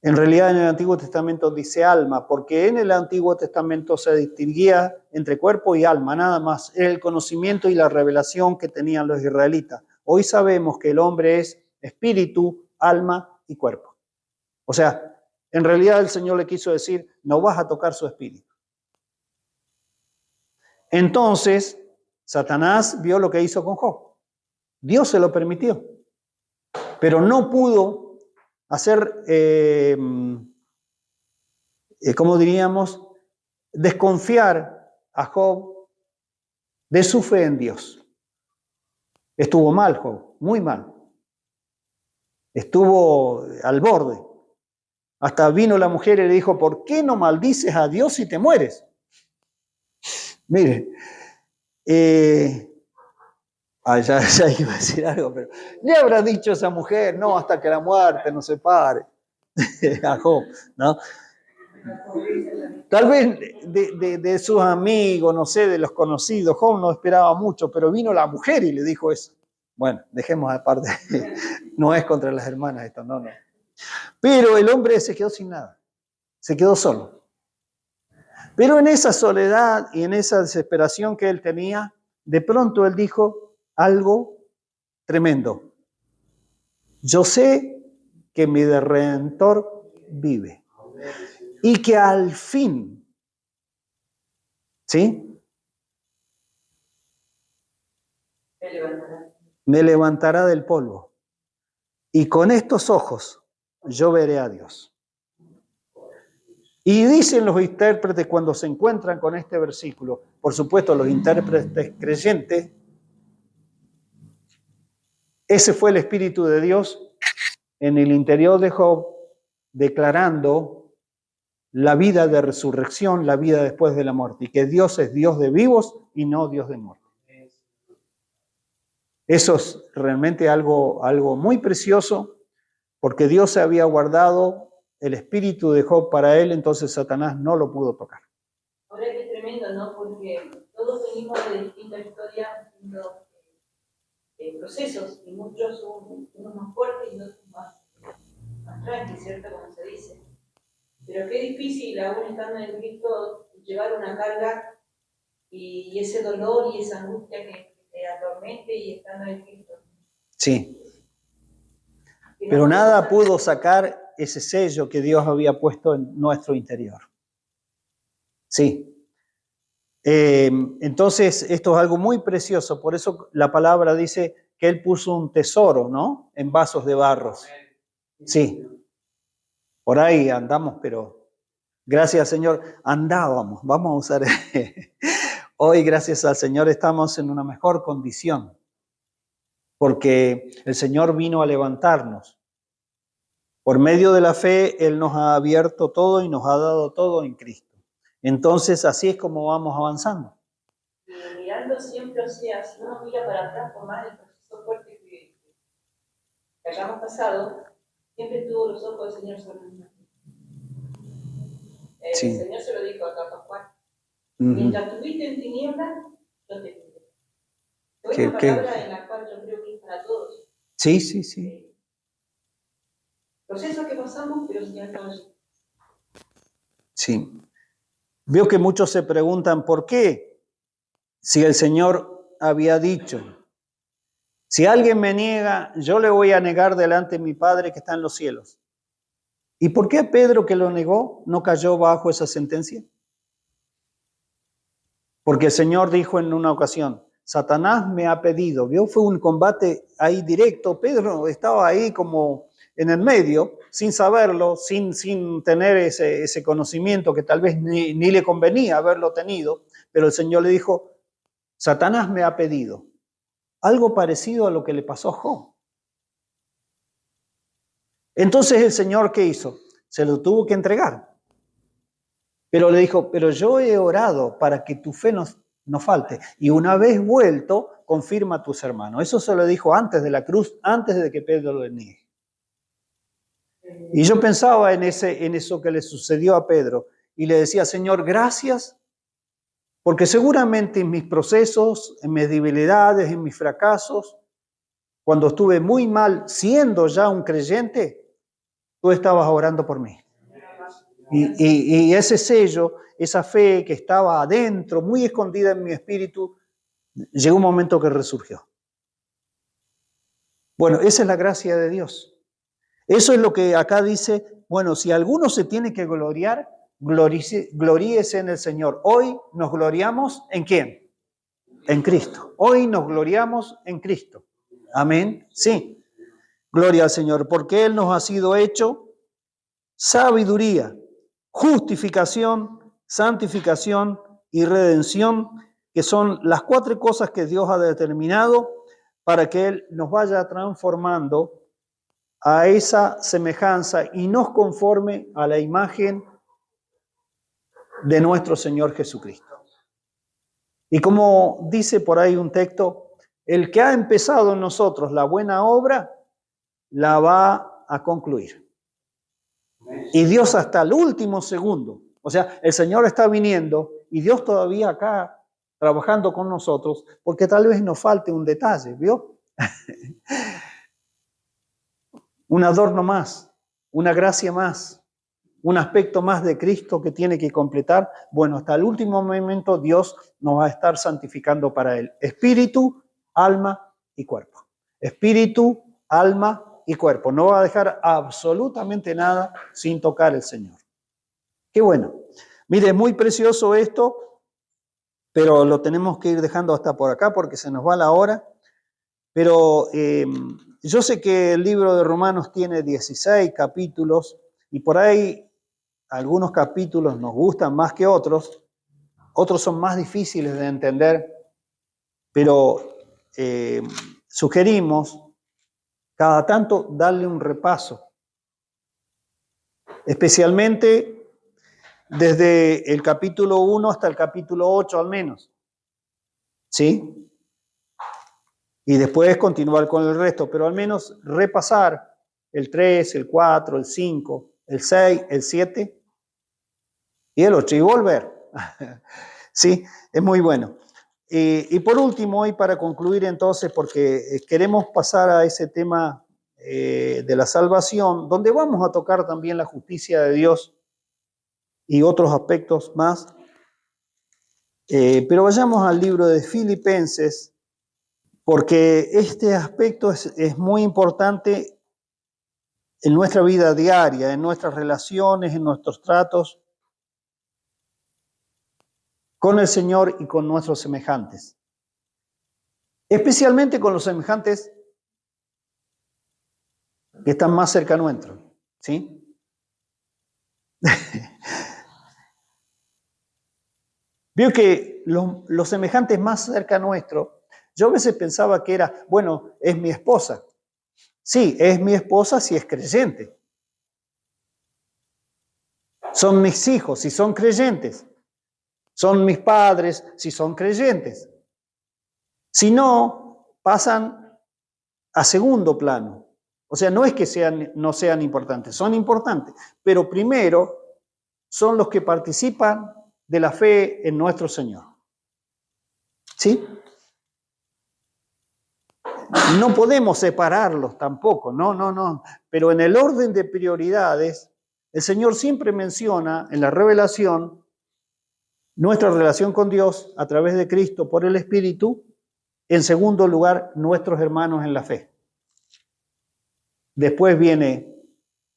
En realidad en el Antiguo Testamento dice alma, porque en el Antiguo Testamento se distinguía entre cuerpo y alma, nada más. Era el conocimiento y la revelación que tenían los israelitas. Hoy sabemos que el hombre es espíritu, alma y cuerpo. O sea, en realidad el Señor le quiso decir, no vas a tocar su espíritu. Entonces, Satanás vio lo que hizo con Job. Dios se lo permitió, pero no pudo hacer, como diríamos, desconfiar a Job de su fe en Dios. Estuvo mal Job, muy mal. Estuvo al borde. Hasta vino la mujer y le dijo, ¿por qué no maldices a Dios si te mueres? Mire, ya iba a decir algo, pero le habrá dicho esa mujer, no, hasta que la muerte nos separe a Job, ¿no? Tal vez de sus amigos, no sé, de los conocidos, Job no esperaba mucho, pero vino la mujer y le dijo eso. Bueno, dejemos aparte, no es contra las hermanas esto, no. Pero el hombre se quedó sin nada, se quedó solo. Pero en esa soledad y en esa desesperación que él tenía, de pronto él dijo algo tremendo. Yo sé que mi Redentor vive y que al fin, ¿sí? Me levantará del polvo y con estos ojos yo veré a Dios. Y dicen los intérpretes cuando se encuentran con este versículo, por supuesto los intérpretes creyentes, ese fue el Espíritu de Dios en el interior de Job, declarando la vida de resurrección, la vida después de la muerte, y que Dios es Dios de vivos y no Dios de muertos. Eso es realmente algo muy precioso, porque Dios se había guardado el espíritu de Job para él, entonces Satanás no lo pudo tocar. Ahora qué tremendo, ¿no? Porque todos venimos de distintas historias, distintos procesos, y muchos son unos más fuertes y otros más tranquilos, ¿cierto? Como se dice. Pero qué difícil, aún estando en Cristo, llevar una carga y ese dolor y esa angustia que te atormente y estando en Cristo. Sí. Que no Pero nada podemos pudo sacar ese sello que Dios había puesto en nuestro interior. Sí. Entonces, esto es algo muy precioso. Por eso la palabra dice que Él puso un tesoro, ¿no? En vasos de barros. Sí. Por ahí andamos, pero gracias, Señor, andábamos. Vamos a usar. Hoy, gracias al Señor, estamos en una mejor condición. Porque el Señor vino a levantarnos. Por medio de la fe, Él nos ha abierto todo y nos ha dado todo en Cristo. Entonces, así es como vamos avanzando. Y mirando siempre, o sea, si uno mira para atrás, por más el proceso fuerte que hayamos pasado, siempre tuvo los ojos del Señor sobre nosotros. Sí. El Señor se lo dijo a Juan. Mientras estuviste en tinieblas, yo te cuidé. Es una palabra en la cual yo creo que es para todos. Sí, sí, sí. Procesos que pasamos, pero el Señor estaba allí. Sí. Veo que muchos se preguntan por qué, si el Señor había dicho, si alguien me niega, yo le voy a negar delante de mi Padre que está en los cielos. ¿Y por qué Pedro, que lo negó, no cayó bajo esa sentencia? Porque el Señor dijo en una ocasión, Satanás me ha pedido. ¿Vio? Fue un combate ahí directo. Pedro estaba ahí como en el medio, sin saberlo, sin tener ese conocimiento que tal vez ni le convenía haberlo tenido. Pero el Señor le dijo, Satanás me ha pedido. Algo parecido a lo que le pasó a Job. Entonces el Señor, ¿qué hizo? Se lo tuvo que entregar. Pero le dijo, pero yo he orado para que tu fe no falte. Y una vez vuelto, confirma a tus hermanos. Eso se lo dijo antes de la cruz, antes de que Pedro lo niegue. Y yo pensaba en eso que le sucedió a Pedro. Y le decía, Señor, gracias. Porque seguramente en mis procesos, en mis debilidades, en mis fracasos, cuando estuve muy mal, siendo ya un creyente, tú estabas orando por mí. Y ese sello, esa fe que estaba adentro, muy escondida en mi espíritu, llegó un momento que resurgió. Bueno, esa es la gracia de Dios. Eso es lo que acá dice, bueno, si alguno se tiene que gloriar, gloríese en el Señor. Hoy nos gloriamos ¿en quién? En Cristo. Hoy nos gloriamos en Cristo. Amén. Sí. Gloria al Señor, porque Él nos ha sido hecho sabiduría, justificación, santificación y redención, que son las 4 cosas que Dios ha determinado para que Él nos vaya transformando a esa semejanza y nos conforme a la imagen de nuestro Señor Jesucristo. Y como dice por ahí un texto, el que ha empezado en nosotros la buena obra, la va a concluir. Y Dios hasta el último segundo, o sea, el Señor está viniendo y Dios todavía acá trabajando con nosotros, porque tal vez nos falte un detalle, ¿vio? Un adorno más, una gracia más, un aspecto más de Cristo que tiene que completar. Bueno, hasta el último momento Dios nos va a estar santificando para Él. Espíritu, alma y cuerpo. Espíritu, alma y cuerpo. No va a dejar absolutamente nada sin tocar el Señor. Qué bueno. Mire, es muy precioso esto, pero lo tenemos que ir dejando hasta por acá porque se nos va la hora. Pero yo sé que el libro de Romanos tiene 16 capítulos y por ahí algunos capítulos nos gustan más que otros son más difíciles de entender, pero sugerimos cada tanto darle un repaso, especialmente desde el capítulo 1 hasta el capítulo 8 al menos, ¿sí? Y después continuar con el resto, pero al menos repasar el 3, el 4, el 5, el 6, el 7 y el 8 y volver. Sí, es muy bueno. Y por último, hoy para concluir entonces, porque queremos pasar a ese tema de la salvación, donde vamos a tocar también la justicia de Dios, y otros aspectos más. Pero vayamos al libro de Filipenses, porque este aspecto es muy importante en nuestra vida diaria, en nuestras relaciones, en nuestros tratos con el Señor y con nuestros semejantes. Especialmente con los semejantes que están más cerca nuestro, ¿sí? Veo que los semejantes más cerca nuestro, yo a veces pensaba que era, bueno, es mi esposa. Sí, es mi esposa si es creyente. Son mis hijos si son creyentes. Son mis padres si son creyentes. Si no, pasan a segundo plano. O sea, no es que no sean importantes, son importantes, pero primero son los que participan de la fe en nuestro Señor. ¿Sí? No podemos separarlos tampoco, no. Pero en el orden de prioridades, el Señor siempre menciona en la revelación nuestra relación con Dios a través de Cristo por el Espíritu. En segundo lugar, nuestros hermanos en la fe. Después viene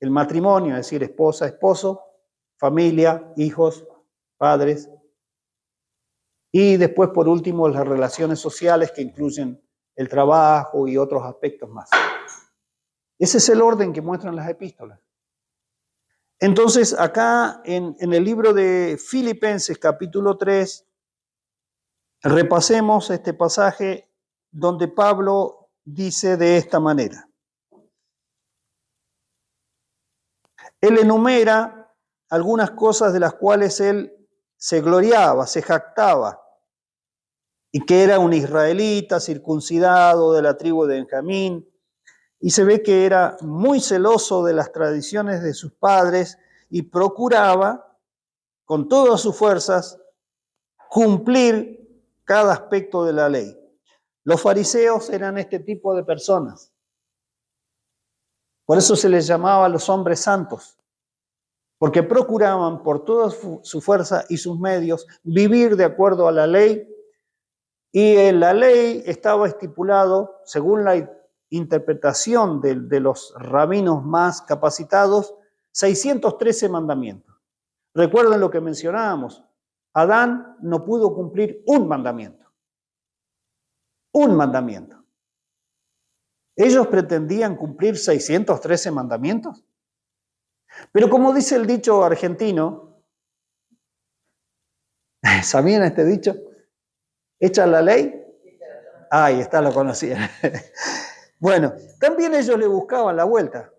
el matrimonio, es decir, esposa, esposo, familia, hijos, padres. Y después, por último, las relaciones sociales que incluyen el trabajo y otros aspectos más. Ese es el orden que muestran las epístolas. Entonces, acá en el libro de Filipenses, capítulo 3, repasemos este pasaje donde Pablo dice de esta manera. Él enumera algunas cosas de las cuales él se gloriaba, se jactaba, y que era un israelita circuncidado de la tribu de Benjamín, y se ve que era muy celoso de las tradiciones de sus padres y procuraba con todas sus fuerzas cumplir cada aspecto de la ley. Los fariseos eran este tipo de personas. Por eso se les llamaba los hombres santos, porque procuraban por toda su fuerza y sus medios vivir de acuerdo a la ley, y en la ley estaba estipulado, según la interpretación de los rabinos más capacitados, 613 mandamientos. Recuerden lo que mencionábamos, Adán no pudo cumplir un mandamiento. Un mandamiento. ¿Ellos pretendían cumplir 613 mandamientos? Pero como dice el dicho argentino, ¿sabían este dicho? ¿Echa la ley? Ahí está, lo conocían. Bueno, también ellos le buscaban la vuelta.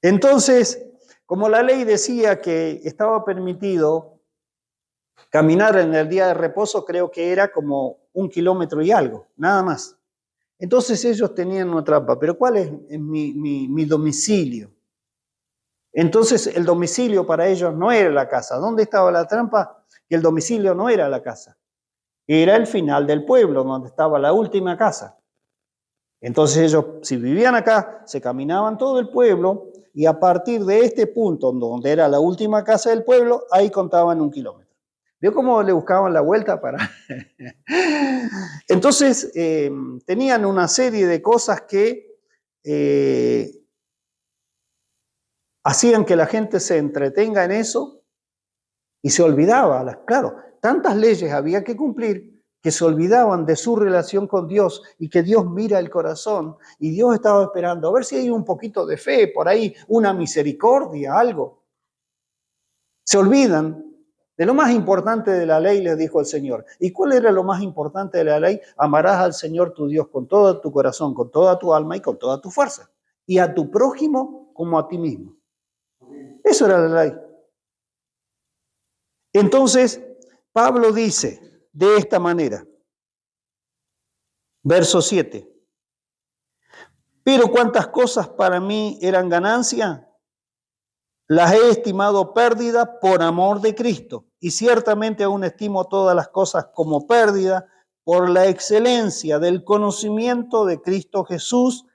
Entonces, como la ley decía que estaba permitido caminar en el día de reposo, creo que era como 1 kilómetro y algo, nada más. Entonces ellos tenían una trampa, pero ¿cuál es mi domicilio? Entonces el domicilio para ellos no era la casa. ¿Dónde estaba la trampa? Que el domicilio no era la casa. Era el final del pueblo, donde estaba la última casa. Entonces ellos, si vivían acá, se caminaban todo el pueblo y a partir de este punto, donde era la última casa del pueblo, ahí contaban 1 kilómetro. ¿Vio cómo le buscaban la vuelta para...? Entonces, tenían una serie de cosas que hacían que la gente se entretenga en eso y se olvidaba. Claro, tantas leyes había que cumplir que se olvidaban de su relación con Dios y que Dios mira el corazón y Dios estaba esperando a ver si hay un poquito de fe por ahí, una misericordia, algo. Se olvidan de lo más importante de la ley, les dijo el Señor. ¿Y cuál era lo más importante de la ley? Amarás al Señor tu Dios con todo tu corazón, con toda tu alma y con toda tu fuerza. Y a tu prójimo como a ti mismo. Eso era la ley. Entonces, Pablo dice de esta manera, verso 7, pero cuantas cosas para mí eran ganancia, las he estimado pérdida por amor de Cristo, y ciertamente aún estimo todas las cosas como pérdida por la excelencia del conocimiento de Cristo Jesús,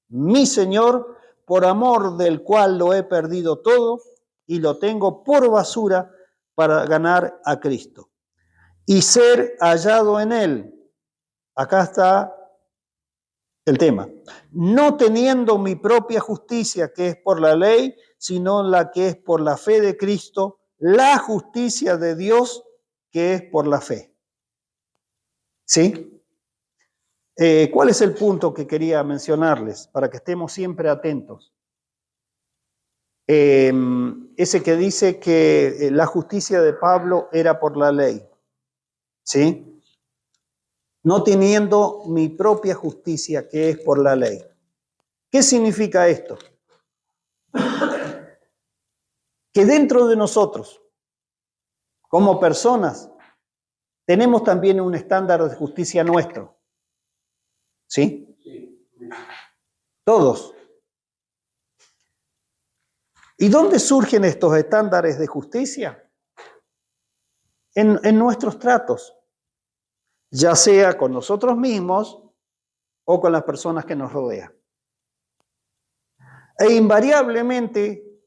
mi Señor, por amor del cual lo he perdido todo y lo tengo por basura para ganar a Cristo y ser hallado en Él. Acá está el tema. No teniendo mi propia justicia, que es por la ley, sino la que es por la fe de Cristo, la justicia de Dios, que es por la fe. ¿Sí? ¿Cuál es el punto que quería mencionarles para que estemos siempre atentos? Ese que dice que la justicia de Pablo era por la ley. ¿Sí? No teniendo mi propia justicia, que es por la ley. ¿Qué significa esto? Que dentro de nosotros, como personas, tenemos también un estándar de justicia nuestro. ¿Sí? Todos. ¿Y dónde surgen estos estándares de justicia? En nuestros tratos, ya sea con nosotros mismos o con las personas que nos rodean. E invariablemente,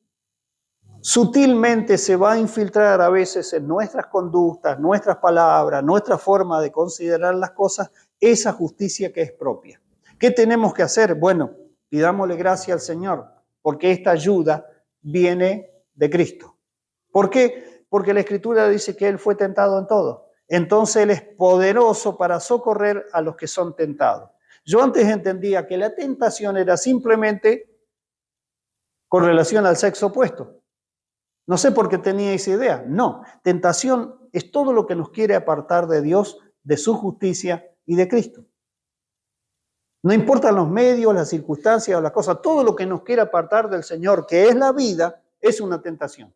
sutilmente se va a infiltrar a veces en nuestras conductas, nuestras palabras, nuestra forma de considerar las cosas, esa justicia que es propia. ¿Qué tenemos que hacer? Bueno, pidámosle gracias al Señor, porque esta ayuda viene de Cristo. ¿Por qué? Porque la Escritura dice que Él fue tentado en todo. Entonces Él es poderoso para socorrer a los que son tentados. Yo antes entendía que la tentación era simplemente con relación al sexo opuesto. No sé por qué tenía esa idea. No, tentación es todo lo que nos quiere apartar de Dios, de su justicia y de Cristo. No importan los medios, las circunstancias o las cosas, todo lo que nos quiere apartar del Señor, que es la vida, es una tentación.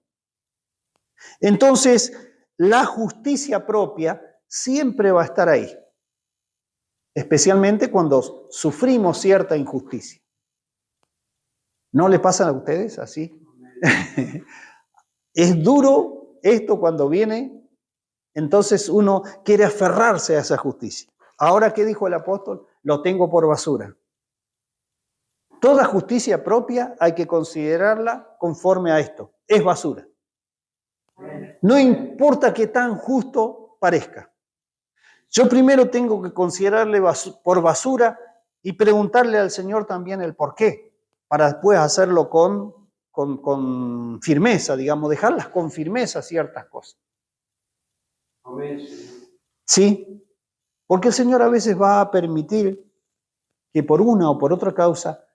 Entonces, la justicia propia siempre va a estar ahí, especialmente cuando sufrimos cierta injusticia. ¿No le pasa a ustedes así? Es duro esto cuando viene, entonces uno quiere aferrarse a esa justicia. Ahora, ¿qué dijo el apóstol? Lo tengo por basura. Toda justicia propia hay que considerarla conforme a esto. Es basura. No importa qué tan justo parezca. Yo primero tengo que considerarle por basura y preguntarle al Señor también el por qué, para después hacerlo con firmeza, digamos, dejarlas con firmeza ciertas cosas. Sí, porque el Señor a veces va a permitir que por una o por otra causa,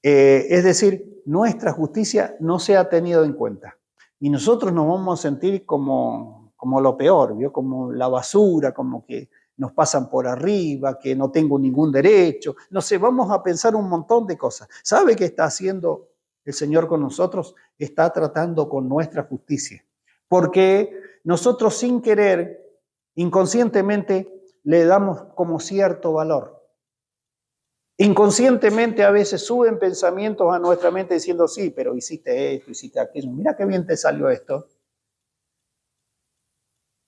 es decir, nuestra justicia no sea tenida en cuenta. Y nosotros nos vamos a sentir como lo peor, ¿vio? Como la basura, como que nos pasan por arriba, que no tengo ningún derecho. No sé, vamos a pensar un montón de cosas. ¿Sabe qué está haciendo el Señor con nosotros? Está tratando con nuestra justicia. Porque nosotros sin querer, inconscientemente, le damos como cierto valor. Inconscientemente a veces suben pensamientos a nuestra mente diciendo, sí, pero hiciste esto, hiciste aquello, mira qué bien te salió esto.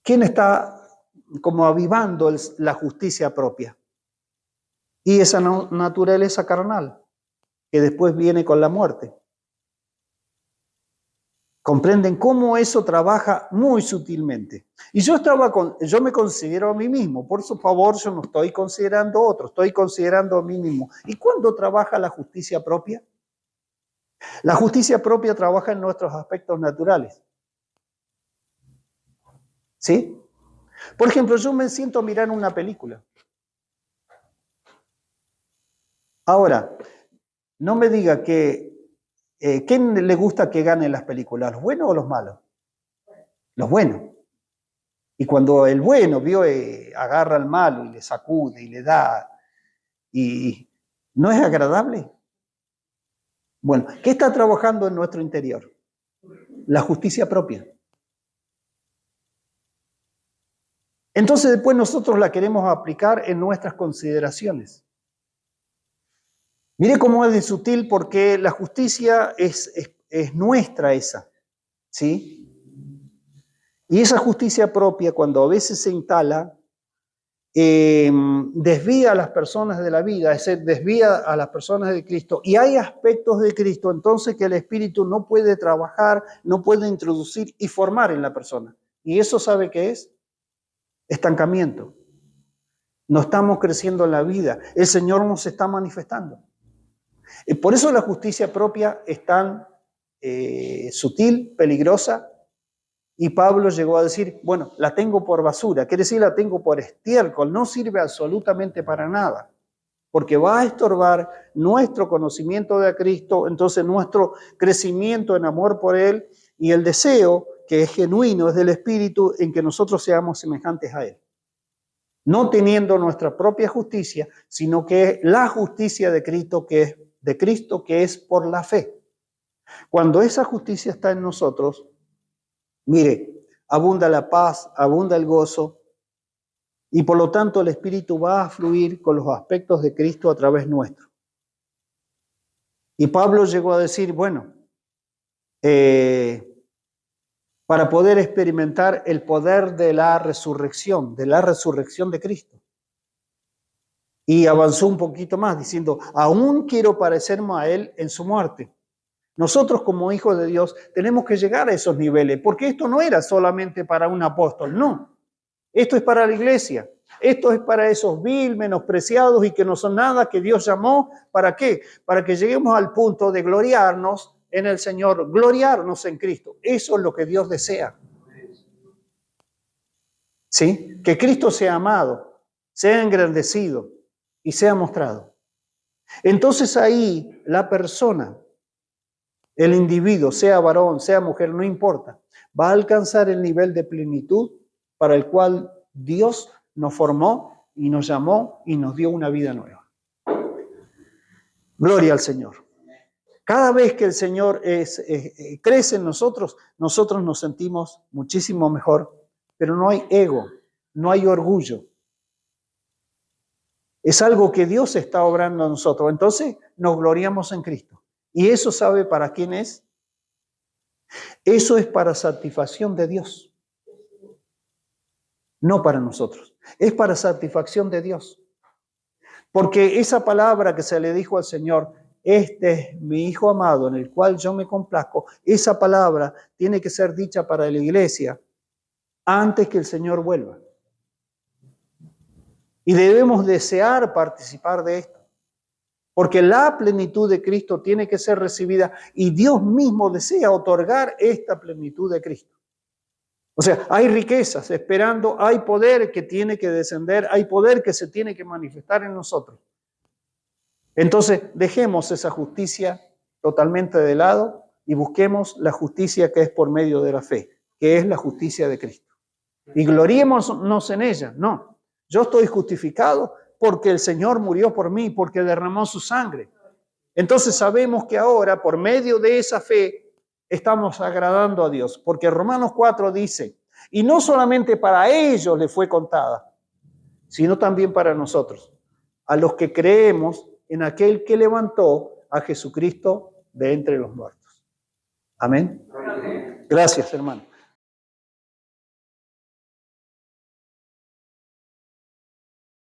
¿Quién está como avivando la justicia propia? Y esa naturaleza carnal, que después viene con la muerte. ¿Comprenden cómo eso trabaja muy sutilmente? Y yo me considero a mí mismo, por su favor, yo no estoy considerando a otro, estoy considerando a mí mismo. ¿Y cuándo trabaja la justicia propia? La justicia propia trabaja en nuestros aspectos naturales. ¿Sí? Por ejemplo, yo me siento a mirar una película. Ahora, no me diga que ¿quién le gusta que ganen las películas? ¿Los buenos o los malos? Los buenos. Y cuando el bueno agarra al malo y le sacude y le da, y ¿no es agradable? Bueno, ¿qué está trabajando en nuestro interior? La justicia propia. Entonces después nosotros la queremos aplicar en nuestras consideraciones. Mire cómo es de sutil, porque la justicia es nuestra esa, ¿sí? Y esa justicia propia, cuando a veces se instala, desvía a las personas de la vida, es decir, desvía a las personas de Cristo, y hay aspectos de Cristo entonces que el Espíritu no puede trabajar, no puede introducir y formar en la persona. ¿Y eso sabe qué es? Estancamiento. No estamos creciendo en la vida, el Señor nos está manifestando. Por eso la justicia propia es tan sutil, peligrosa, y Pablo llegó a decir, bueno, la tengo por basura, quiere decir la tengo por estiércol, no sirve absolutamente para nada, porque va a estorbar nuestro conocimiento de Cristo, entonces nuestro crecimiento en amor por Él y el deseo que es genuino, es del Espíritu, en que nosotros seamos semejantes a Él. No teniendo nuestra propia justicia, sino que la justicia de Cristo que es por la fe. Cuando esa justicia está en nosotros, mire, abunda la paz, abunda el gozo, y por lo tanto el Espíritu va a fluir con los aspectos de Cristo a través nuestro. Y Pablo llegó a decir, bueno, para poder experimentar el poder de la resurrección de Cristo. Y avanzó un poquito más diciendo, aún quiero parecerme a Él en su muerte. Nosotros como hijos de Dios tenemos que llegar a esos niveles, porque esto no era solamente para un apóstol, no. Esto es para la iglesia, esto es para esos vil, menospreciados y que no son nada, que Dios llamó, ¿para qué? Para que lleguemos al punto de gloriarnos en el Señor, gloriarnos en Cristo. Eso es lo que Dios desea. ¿Sí? Que Cristo sea amado, sea engrandecido y sea mostrado. Entonces ahí la persona, el individuo, sea varón, sea mujer, no importa, va a alcanzar el nivel de plenitud para el cual Dios nos formó y nos llamó y nos dio una vida nueva. Gloria al Señor. Cada vez que el Señor crece en nosotros, nosotros nos sentimos muchísimo mejor, pero no hay ego, no hay orgullo. Es algo que Dios está obrando en nosotros. Entonces nos gloriamos en Cristo. ¿Y eso sabe para quién es? Eso es para satisfacción de Dios. No para nosotros. Es para satisfacción de Dios. Porque esa palabra que se le dijo al Señor, este es mi Hijo amado en el cual yo me complazco, esa palabra tiene que ser dicha para la iglesia antes que el Señor vuelva. Y debemos desear participar de esto. Porque la plenitud de Cristo tiene que ser recibida y Dios mismo desea otorgar esta plenitud de Cristo. O sea, hay riquezas esperando, hay poder que tiene que descender, hay poder que se tiene que manifestar en nosotros. Entonces, dejemos esa justicia totalmente de lado y busquemos la justicia que es por medio de la fe, que es la justicia de Cristo. Y gloriémonos en ella. No, yo estoy justificado porque el Señor murió por mí, porque derramó su sangre. Entonces sabemos que ahora, por medio de esa fe, estamos agradando a Dios. Porque Romanos 4 dice, y no solamente para ellos le fue contada, sino también para nosotros, a los que creemos en aquel que levantó a Jesucristo de entre los muertos. Amén. Gracias, hermano.